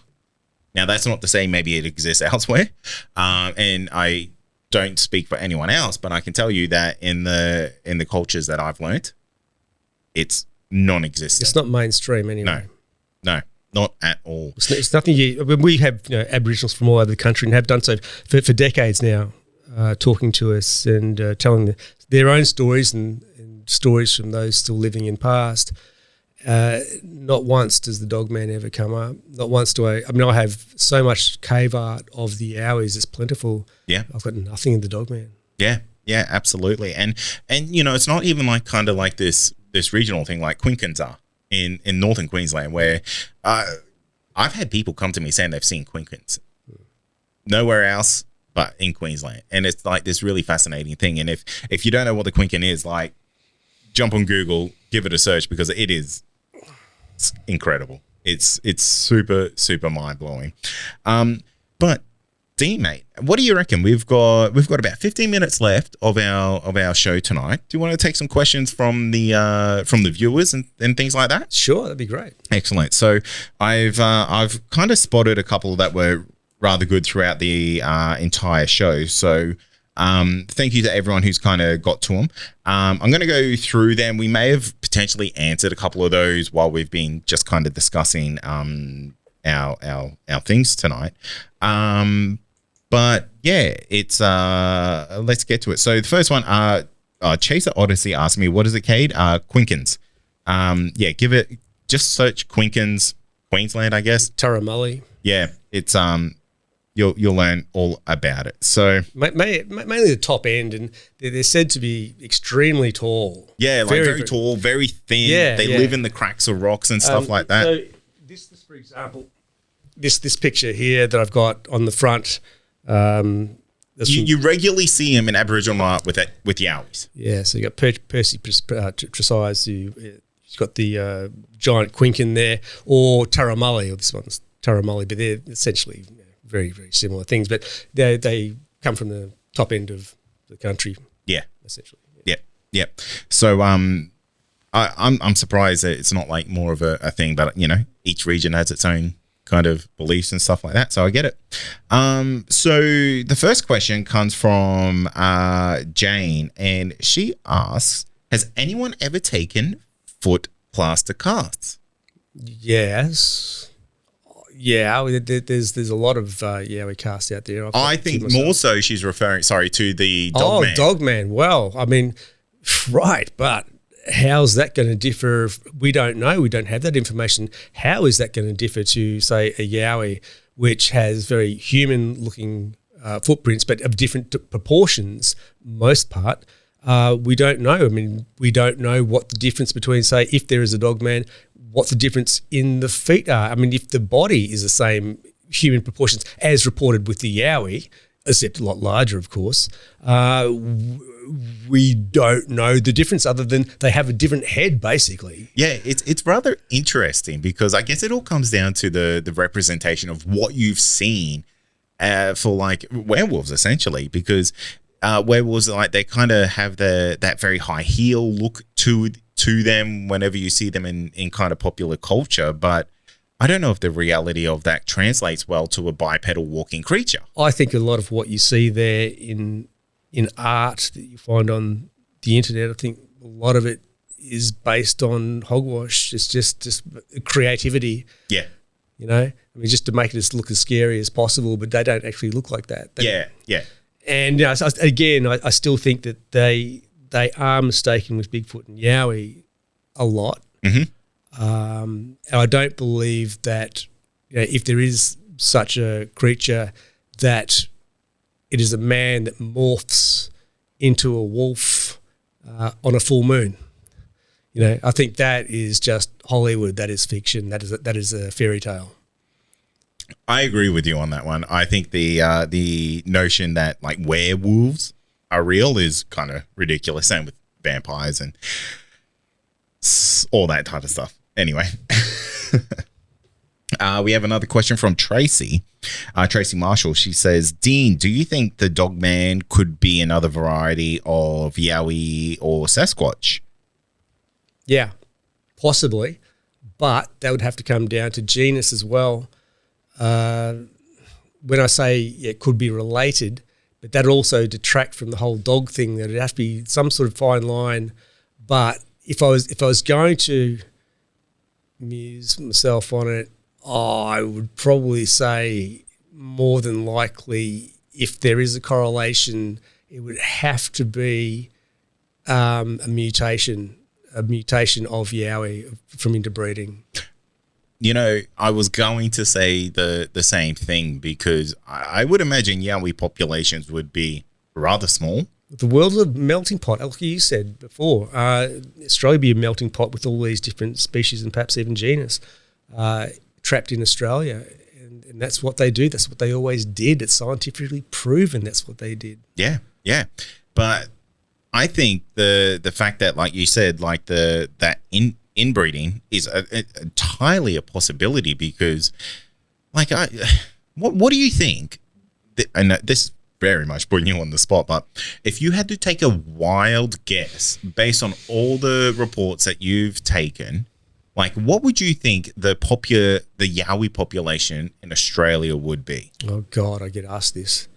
Now, that's not to say maybe it exists elsewhere, and I don't speak for anyone else, but I can tell you that in the cultures that I've learnt, it's non-existent. It's not mainstream anyway. No. Not at all. It's nothing. We have Aboriginals from all over the country and have done so for decades now, talking to us and telling their own stories and stories from those still living in past. Not once does the Dogman ever come up. Not once do I have so much cave art of the Yowies, it's plentiful. Yeah. I've got nothing in the Dogman. Yeah, absolutely. And it's not even like kind of like this regional thing like Quinkans are in northern Queensland, where I've had people come to me saying they've seen Quinkans nowhere else but in Queensland. And it's like this really fascinating thing. And if you don't know what the Quinkan is, like, jump on Google, give it a search, because it's incredible. It's super, super mind-blowing. But Dean, mate, what do you reckon? We've got about 15 minutes left of our show tonight. Do you want to take some questions from the viewers and things like that? Sure, that'd be great. Excellent. So I've kind of spotted a couple that were rather good throughout the entire show. So thank you to everyone who's kind of got to them. I'm going to go through them. We may have potentially answered a couple of those while we've been just kind of discussing our things tonight. But yeah, it's let's get to it. So the first one, Chaser Odyssey asked me, what is it, Kade? Quinkans. Give it, just search Quinkans, Queensland, I guess. Turramulli. Yeah, it's you'll learn all about it. So mainly the top end, and they're said to be extremely tall. Yeah, like very tall, very thin. Yeah, they live in the cracks of rocks and stuff like that. So this for example, this picture here that I've got on the front. You regularly see him in Aboriginal art with Yowies. Yeah, so you got Percy Tresize, he's got the giant Quinkan there, or Turramulli, or this one's Turramulli, but they're essentially very, very similar things, but they come from the top end of the country. Yeah, essentially. Yeah. So I'm surprised that it's not like more of a thing, but each region has its own kind of beliefs and stuff like that, so I get it. So the first question comes from Jane, and she asks, has anyone ever taken foot plaster casts? Yes. Yeah, there's a lot of Yowie casts out there. I think more so she's referring, to the Dogman. Oh, Dogman. Well, I mean, right, but how's that going to differ? We don't know. We don't have that information. How is that going to differ to, say, a Yowie, which has very human-looking footprints, but of different proportions, most part? We don't know. I mean, we don't know what the difference between, say, if there is a Dogman, what the difference in the feet are. I mean, if the body is the same human proportions as reported with the Yowie, except a lot larger, of course, we don't know the difference other than they have a different head, basically. Yeah, it's rather interesting because I guess it all comes down to the representation of what you've seen for like werewolves, essentially, because werewolves, like, they kind of have that very high heel look to them whenever you see them in kind of popular culture, but I don't know if the reality of that translates well to a bipedal walking creature. I think a lot of what you see there in art that you find on the internet, I think a lot of it is based on hogwash. It's just creativity. Yeah. You know, I mean, just to make it look as scary as possible, but they don't actually look like that. Yeah. And you know, so again, I still think that they are mistaken with Bigfoot and Yowie a lot. Mm-hmm. And I don't believe that, you know, if there is such a creature, that it is a man that morphs into a wolf on a full moon. You know, I think that is just Hollywood. That is fiction. That is a fairy tale. I agree with you on that one. I think the notion that like werewolves are real is kind of ridiculous. Same with vampires and all that type of stuff. Anyway, we have another question from Tracy. Tracy Marshall. She says, Dean, do you think the Dogman could be another variety of Yowie or Sasquatch? Yeah, possibly, but that would have to come down to genus as well. When I say it could be related, but that also detract from the whole dog thing. That it'd have to be some sort of fine line. But if I was going to muse myself on it, I would probably say more than likely, if there is a correlation, it would have to be a mutation of Yowie from interbreeding. You know, I was going to say the same thing because I would imagine Yowie populations would be rather small. The world's a melting pot, like you said before. Australia would be a melting pot with all these different species and perhaps even genus trapped in Australia. And that's what they do. That's what they always did. It's scientifically proven that's what they did. Yeah. But I think the fact that, like you said, like that inbreeding is entirely a possibility because, like, what do you think? And this very much putting you on the spot, but if you had to take a wild guess based on all the reports that you've taken, like, what would you think the Yowie population in Australia would be? Oh God, I get asked this.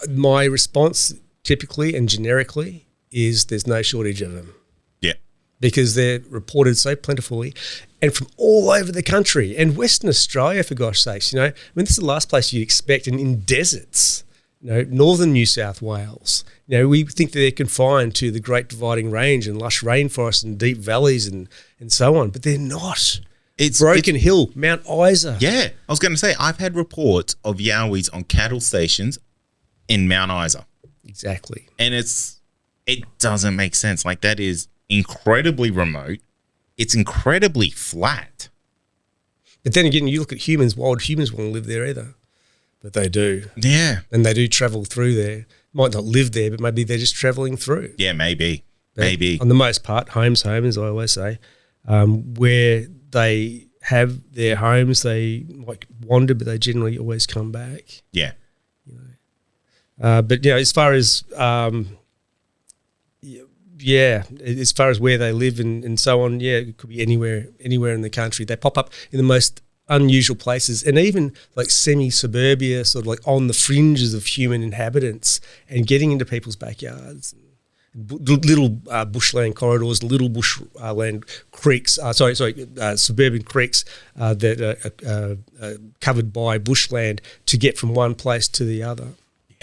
My response typically and generically is there's no shortage of them. Yeah. Because they're reported so plentifully and from all over the country and Western Australia, for gosh sakes, you know. I mean, this is the last place you'd expect, and in deserts, you know, northern New South Wales. You know, we think that they're confined to the Great Dividing Range and lush rainforests and deep valleys and so on, but they're not. It's Broken Hill, Mount Isa. Yeah, I was going to say, I've had reports of Yowies on cattle stations in Mount Isa. Exactly. And it doesn't make sense. Like, that is incredibly remote. It's incredibly flat. But then again, you look at humans, wild humans won't live there either. But they do. Yeah. And they do travel through there. Might not live there, but maybe they're just travelling through. Yeah, maybe. But maybe. On the most part, home's home, as I always say. Where they have their homes, they might wander, but they generally always come back. Yeah. You know. But, you know, as far as... as far as where they live and so on, yeah, it could be anywhere in the country. They pop up in the most unusual places, and even like semi-suburbia, sort of like on the fringes of human inhabitants, and getting into people's backyards, little bushland corridors, little bushland creeks, suburban creeks that are covered by bushland to get from one place to the other.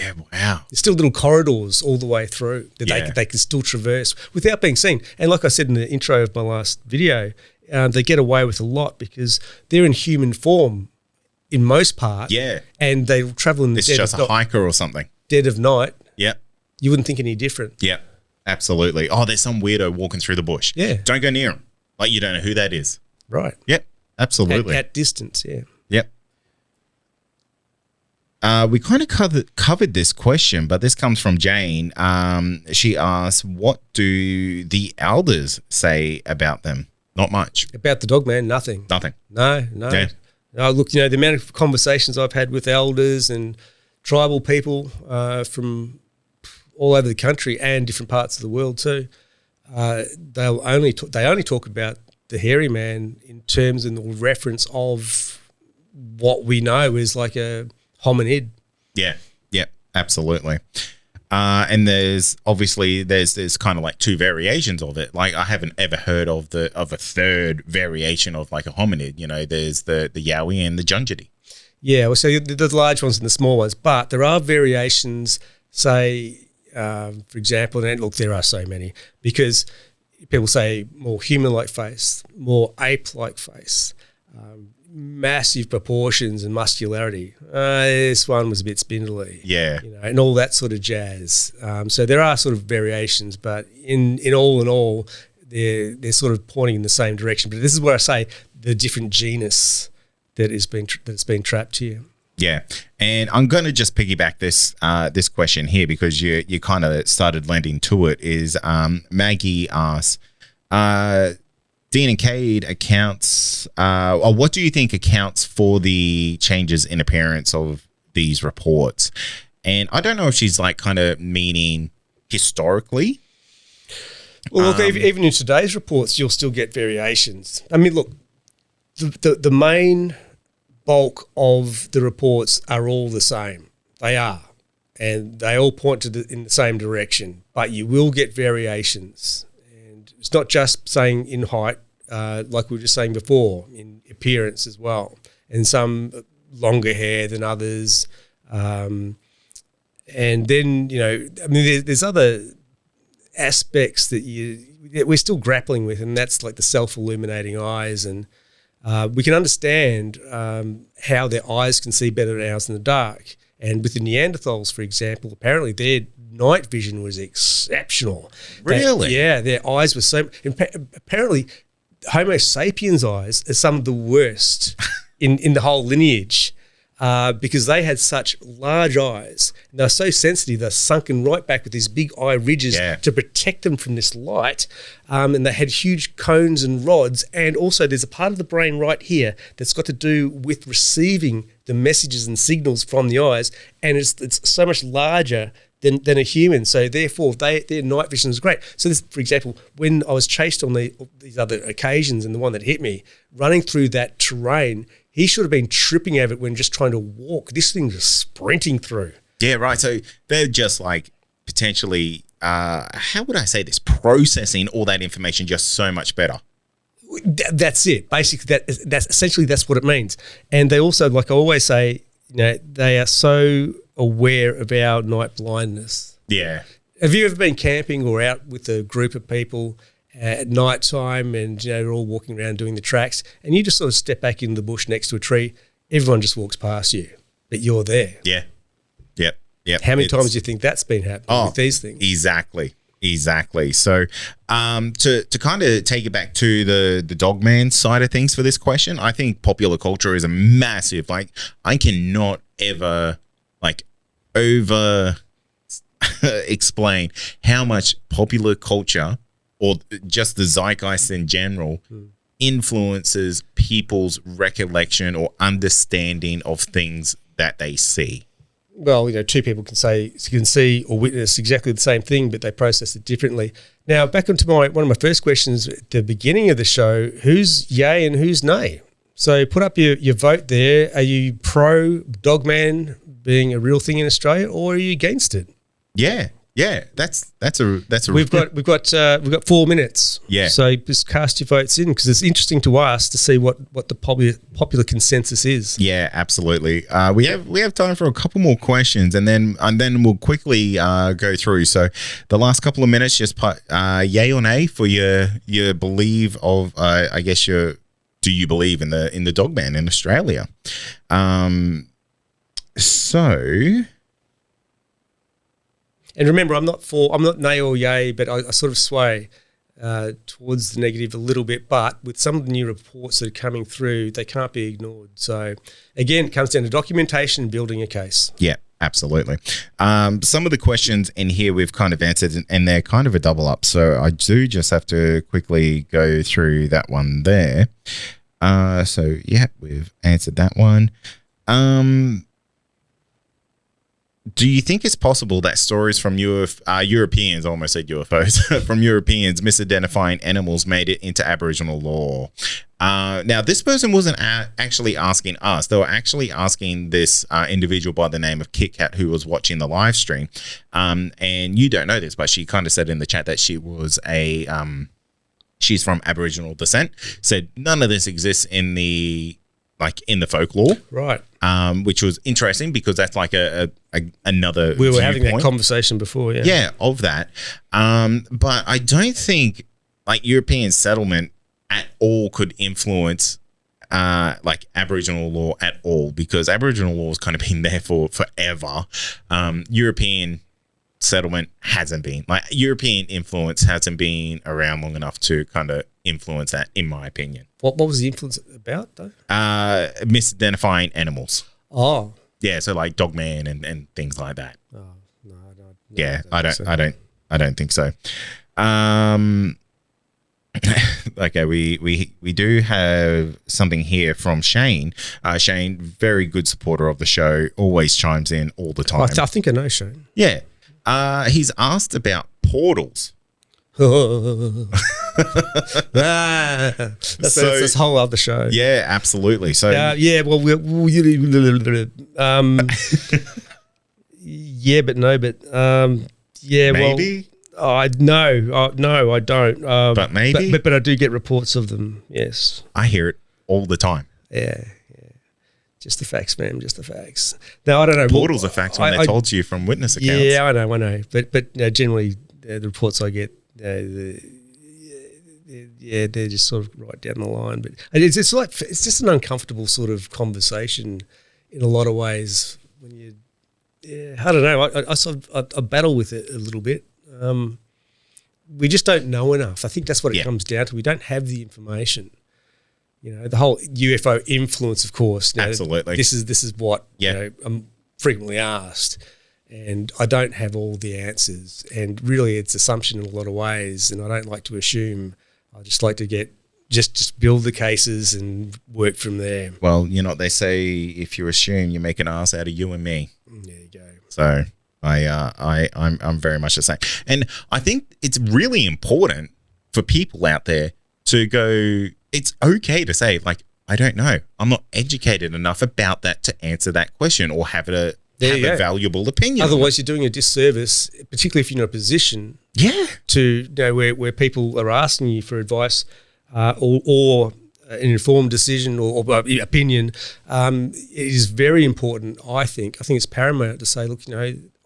Yeah, wow. There's still little corridors all the way through that they can still traverse without being seen. And like I said in the intro of my last video, they get away with a lot because they're in human form in most part. Yeah. And they travel in the It's just a hiker or something. Dead of night. Yeah. You wouldn't think any different. Yeah, absolutely. Oh, there's some weirdo walking through the bush. Yeah. Don't go near him. Like, you don't know who that is. Right. Yep, absolutely. At distance, yeah. Yep. We kind of covered this question, but this comes from Jane. She asks, what do the elders say about them? Not much. About the Dogman, nothing. Nothing. No. Yeah. Look, the amount of conversations I've had with elders and tribal people from all over the country and different parts of the world too, they only talk about the hairy man in terms and the reference of what we know is like a hominid. Yeah, absolutely. And there's kind of like two variations of it. Like, I haven't ever heard of a third variation of like a hominid. There's the Yowie and the Junjidi. Yeah, well, so the large ones and the small ones, but there are variations. Say, for example, and look, there are so many because people say more human-like face, more ape-like face. Massive proportions and muscularity. This one was a bit spindly. Yeah. And all that sort of jazz. So there are sort of variations, but in all, they're sort of pointing in the same direction. But this is where I say the different genus that's been trapped here. Yeah, and I'm going to just piggyback this question here because you kind of started lending to it. Is Maggie asks, Dean and Kade accounts, or what do you think accounts for the changes in appearance of these reports? And I don't know if she's like kind of meaning historically. Well, look, even in today's reports, you'll still get variations. I mean, look, the main bulk of the reports are all the same. They are. And they all point in the same direction. But you will get variations. It's not just saying in height, like we were just saying before, in appearance as well. And some longer hair than others. And then, there's other aspects that we're still grappling with, and that's like the self-illuminating eyes. And we can understand how their eyes can see better than ours in the dark. And with the Neanderthals, for example, apparently their night vision was exceptional. Really? Their eyes were so... Apparently, Homo sapiens' eyes are some of the worst in the whole lineage because they had such large eyes. And they were so sensitive, they're sunken right back with these big eye ridges to protect them from this light. And they had huge cones and rods. And also there's a part of the brain right here that's got to do with receiving the messages and signals from the eyes. And it's so much larger than a human. So therefore, their night vision is great. So this, for example, when I was chased on these other occasions and the one that hit me, running through that terrain, he should have been tripping over it when just trying to walk. This thing was sprinting through. Yeah, right. So they're just like potentially, how would I say this? Processing all that information just so much better. That's it. Basically, that's what it means. And they also, like I always say, they are so aware of our night blindness. Yeah. Have you ever been camping or out with a group of people at night time and they're all walking around doing the tracks and you just sort of step back in the bush next to a tree, everyone just walks past you, but you're there. Yeah. Yep. How many times do you think that's been happening with these things? Exactly. So to kind of take it back to the Dogman side of things for this question, I think popular culture is a massive, like, I cannot ever like over explain how much popular culture or just the zeitgeist in general influences people's recollection or understanding of things that they see. Well, two people can see or witness exactly the same thing, but they process it differently. Now, back onto one of my first questions at the beginning of the show, who's yay and who's nay? So put up your vote there. Are you pro Dogman being a real thing in Australia or are you against it? Yeah, Yeah, that's a We've got 4 minutes. Yeah. So just cast your votes in, because it's interesting to us to see what the popular consensus is. Yeah, absolutely. We have time for a couple more questions, and then we'll quickly go through. So the last couple of minutes, just put yay or nay for your believe of I guess do you believe in the Dogman in Australia? So. And remember, I'm not nay or yay, but I sort of sway towards the negative a little bit. But with some of the new reports that are coming through, they can't be ignored. So again, it comes down to documentation and building a case. Yeah, absolutely. Some of the questions in here we've kind of answered, and they're kind of a double up. So I do just have to quickly go through that one there. So yeah, we've answered that one. Do you think it's possible that stories from Europeans, I almost said UFOs, from Europeans misidentifying animals made it into Aboriginal lore? Now, this person wasn't actually asking us. They were actually asking this individual by the name of Kit Kat, who was watching the live stream. And you don't know this, but she kind of said in the chat that she was she's from Aboriginal descent. Said none of this exists in the folklore. Right. Which was interesting, because that's like another we were viewpoint. having that conversation before, yeah. Yeah, of that. But I don't think European settlement at all could influence Aboriginal law at all, because Aboriginal law has kind of been there for forever. European settlement hasn't been. European influence hasn't been around long enough to kind of influence that, in my opinion. What was the influence about, though? Misidentifying animals. Oh. Yeah, so like Dogman and things like that. Oh, no. Yeah, I don't think so. Okay, we do have something here from Shane. Shane, very good supporter of the show, always chimes in all the time. I think I know Shane. Yeah. He's asked about portals. That's a whole other show. Yeah, absolutely. So yeah, well, yeah, but no, but yeah, maybe. Well, no, I don't. But maybe. But I do get reports of them. Yes, I hear it all the time. Yeah. Just the facts, man. Just the facts. Now, I don't know. Portals are facts when they're told to you from witness accounts. Yeah, I know. But generally, the reports I get, they're just sort of right down the line. But it's just an uncomfortable sort of conversation in a lot of ways. When you, I don't know. I battle with it a little bit. We just don't know enough. I think that's what it comes down to. We don't have the information. You know, the whole UFO influence, of course. Absolutely. This is what I'm frequently asked, and I don't have all the answers. And really, it's assumption in a lot of ways, and I don't like to assume. I just like to get just build the cases and work from there. Well, you know what they say: if you assume, you make an ass out of you and me. There you go. So I'm very much the same, and I think it's really important for people out there to go. It's okay to say, I don't know. I'm not educated enough about that to answer that question or have a valuable opinion. Otherwise, you're doing a disservice, particularly if you're in a position to where people are asking you for advice or an informed decision or opinion. It is very important, I think. I think it's paramount to say, look,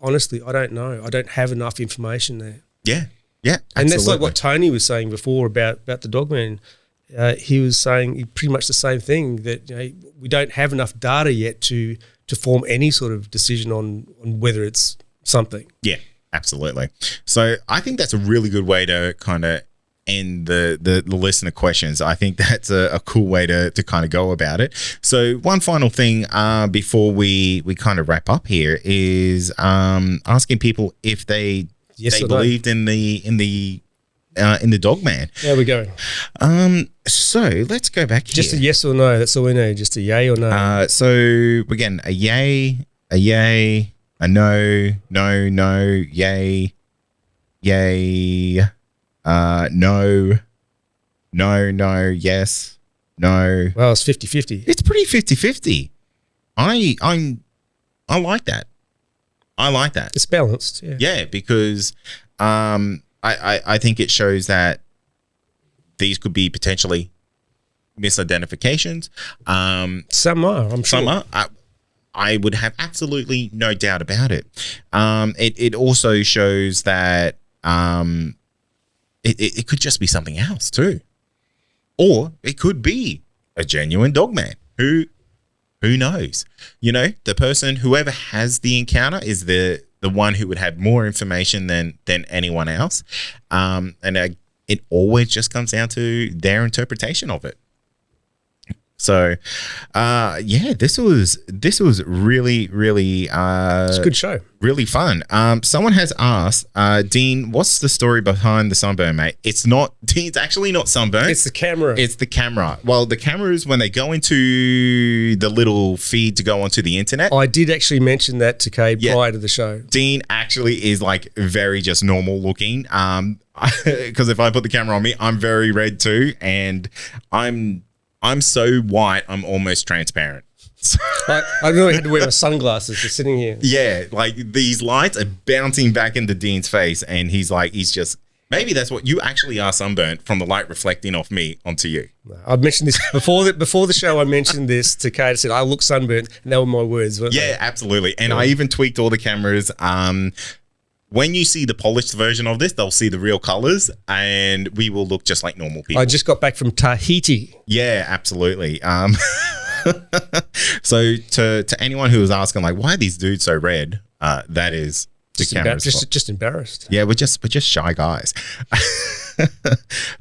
honestly, I don't know. I don't have enough information there. Yeah, yeah, absolutely. And that's like what Tony was saying before about the Dogman. He was saying pretty much the same thing, that we don't have enough data yet to form any sort of decision on whether it's something. Yeah, absolutely. So I think that's a really good way to kind of end the listener questions. I think that's a cool way to kind of go about it. So one final thing before we kind of wrap up here is asking people if they believed in the Dogman. There we go. So let's go back here. Just a yes or no. That's all we know. Just a yay or no. So again, a yay, a no, yay, no, yes, no. Well, it's 50-50. It's pretty 50-50. I like that. I like that. It's balanced. Yeah. Yeah, because I think it shows that these could be potentially misidentifications. Some are, I'm sure. Some are. I would have absolutely no doubt about it. It also shows that it could just be something else too. Or it could be a genuine Dogman. Who knows? You know, the person, whoever has the encounter is the one who would have more information than anyone else. It always just comes down to their interpretation of it. So, this was really, really, it's a good show. Really fun. Someone has asked, Dean, what's the story behind the sunburn, mate? It's actually not sunburn. It's the camera. It's the camera. Well, the cameras, when they go into the little feed to go onto the internet. I did actually mention that to Kade prior to the show. Dean actually is like very just normal looking. Because if I put the camera on me, I'm very red too. And I'm so white, I'm almost transparent. I really had to wear my sunglasses just sitting here. Yeah, like these lights are bouncing back into Dean's face, and he's just, maybe that's what you actually are, sunburnt from the light reflecting off me onto you. I've mentioned this before the show. I mentioned this to Kade. I said I look sunburnt, and they were my words. Yeah, absolutely. And I even tweaked all the cameras. When you see the polished version of this, they'll see the real colors, and we will look just like normal people. I just got back from Tahiti. Yeah, absolutely. So to anyone who was asking, like, why are these dudes so red? That is just embarrassed. Yeah, we're just shy guys.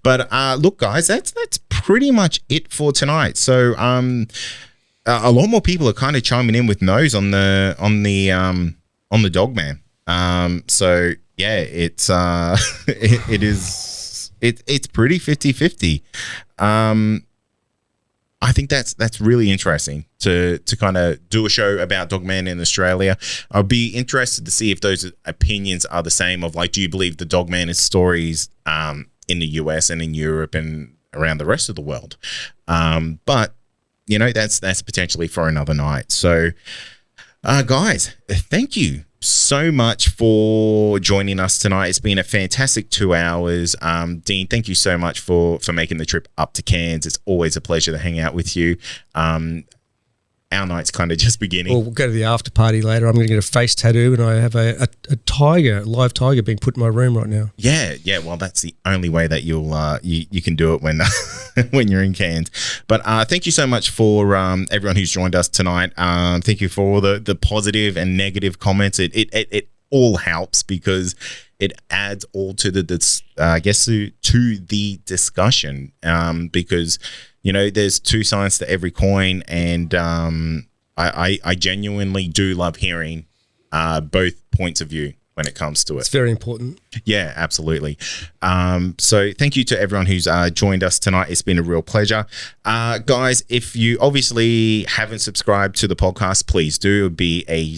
But look, guys, that's pretty much it for tonight. So a lot more people are kind of chiming in with no's on the Dogman. So yeah, it's it's pretty 50-50. I think that's really interesting to kind of do a show about Dogman in Australia. I'll be interested to see if those opinions are the same of, like, do you believe the Dogman is stories in the US and in Europe and around the rest of the world? But you know, that's potentially for another night. So guys, thank you so much for joining us tonight. It's been a fantastic 2 hours. Dean, thank you so much for making the trip up to Cairns. It's always a pleasure to hang out with you. Our night's kind of just beginning. Well, we'll go to the after party later. I'm going to get a face tattoo, and I have a live tiger being put in my room right now. Yeah. Well, that's the only way that you'll you can do it when when you're in Cairns. But thank you so much for everyone who's joined us tonight. Thank you for all the positive and negative comments. It all helps because it adds all to the discussion. Because, you know, there's two sides to every coin, and I genuinely do love hearing both points of view when it comes to it. It's very important. Yeah, absolutely. So thank you to everyone who's joined us tonight. It's been a real pleasure. Guys, if you obviously haven't subscribed to the podcast, please do. It would be a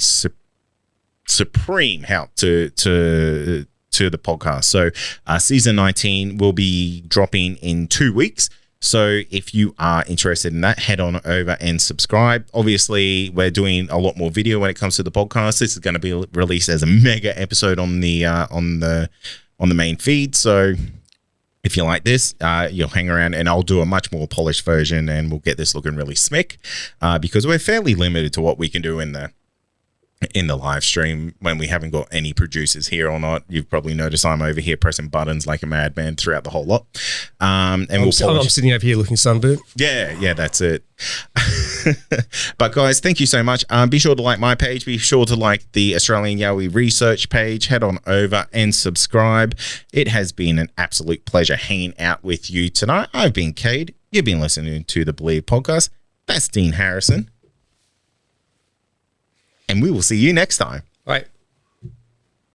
supreme help to the podcast. So season 19 will be dropping in 2 weeks. So if you are interested in that, head on over and subscribe. Obviously, we're doing a lot more video when it comes to the podcast. This is going to be released as a mega episode on the main feed. So if you like this, you'll hang around, and I'll do a much more polished version, and we'll get this looking really slick because we're fairly limited to what we can do in the live stream when we haven't got any producers here or not. You've probably noticed I'm over here pressing buttons like a madman throughout the whole lot. And I'm sitting over here looking sunburnt. Yeah, that's it. But guys, thank you so much. Be sure to like my page. Be sure to like the Australian Yowie Research page. Head on over and subscribe. It has been an absolute pleasure hanging out with you tonight. I've been Kade. You've been listening to the Believe podcast. That's Dean Harrison. And we will see you next time. All right.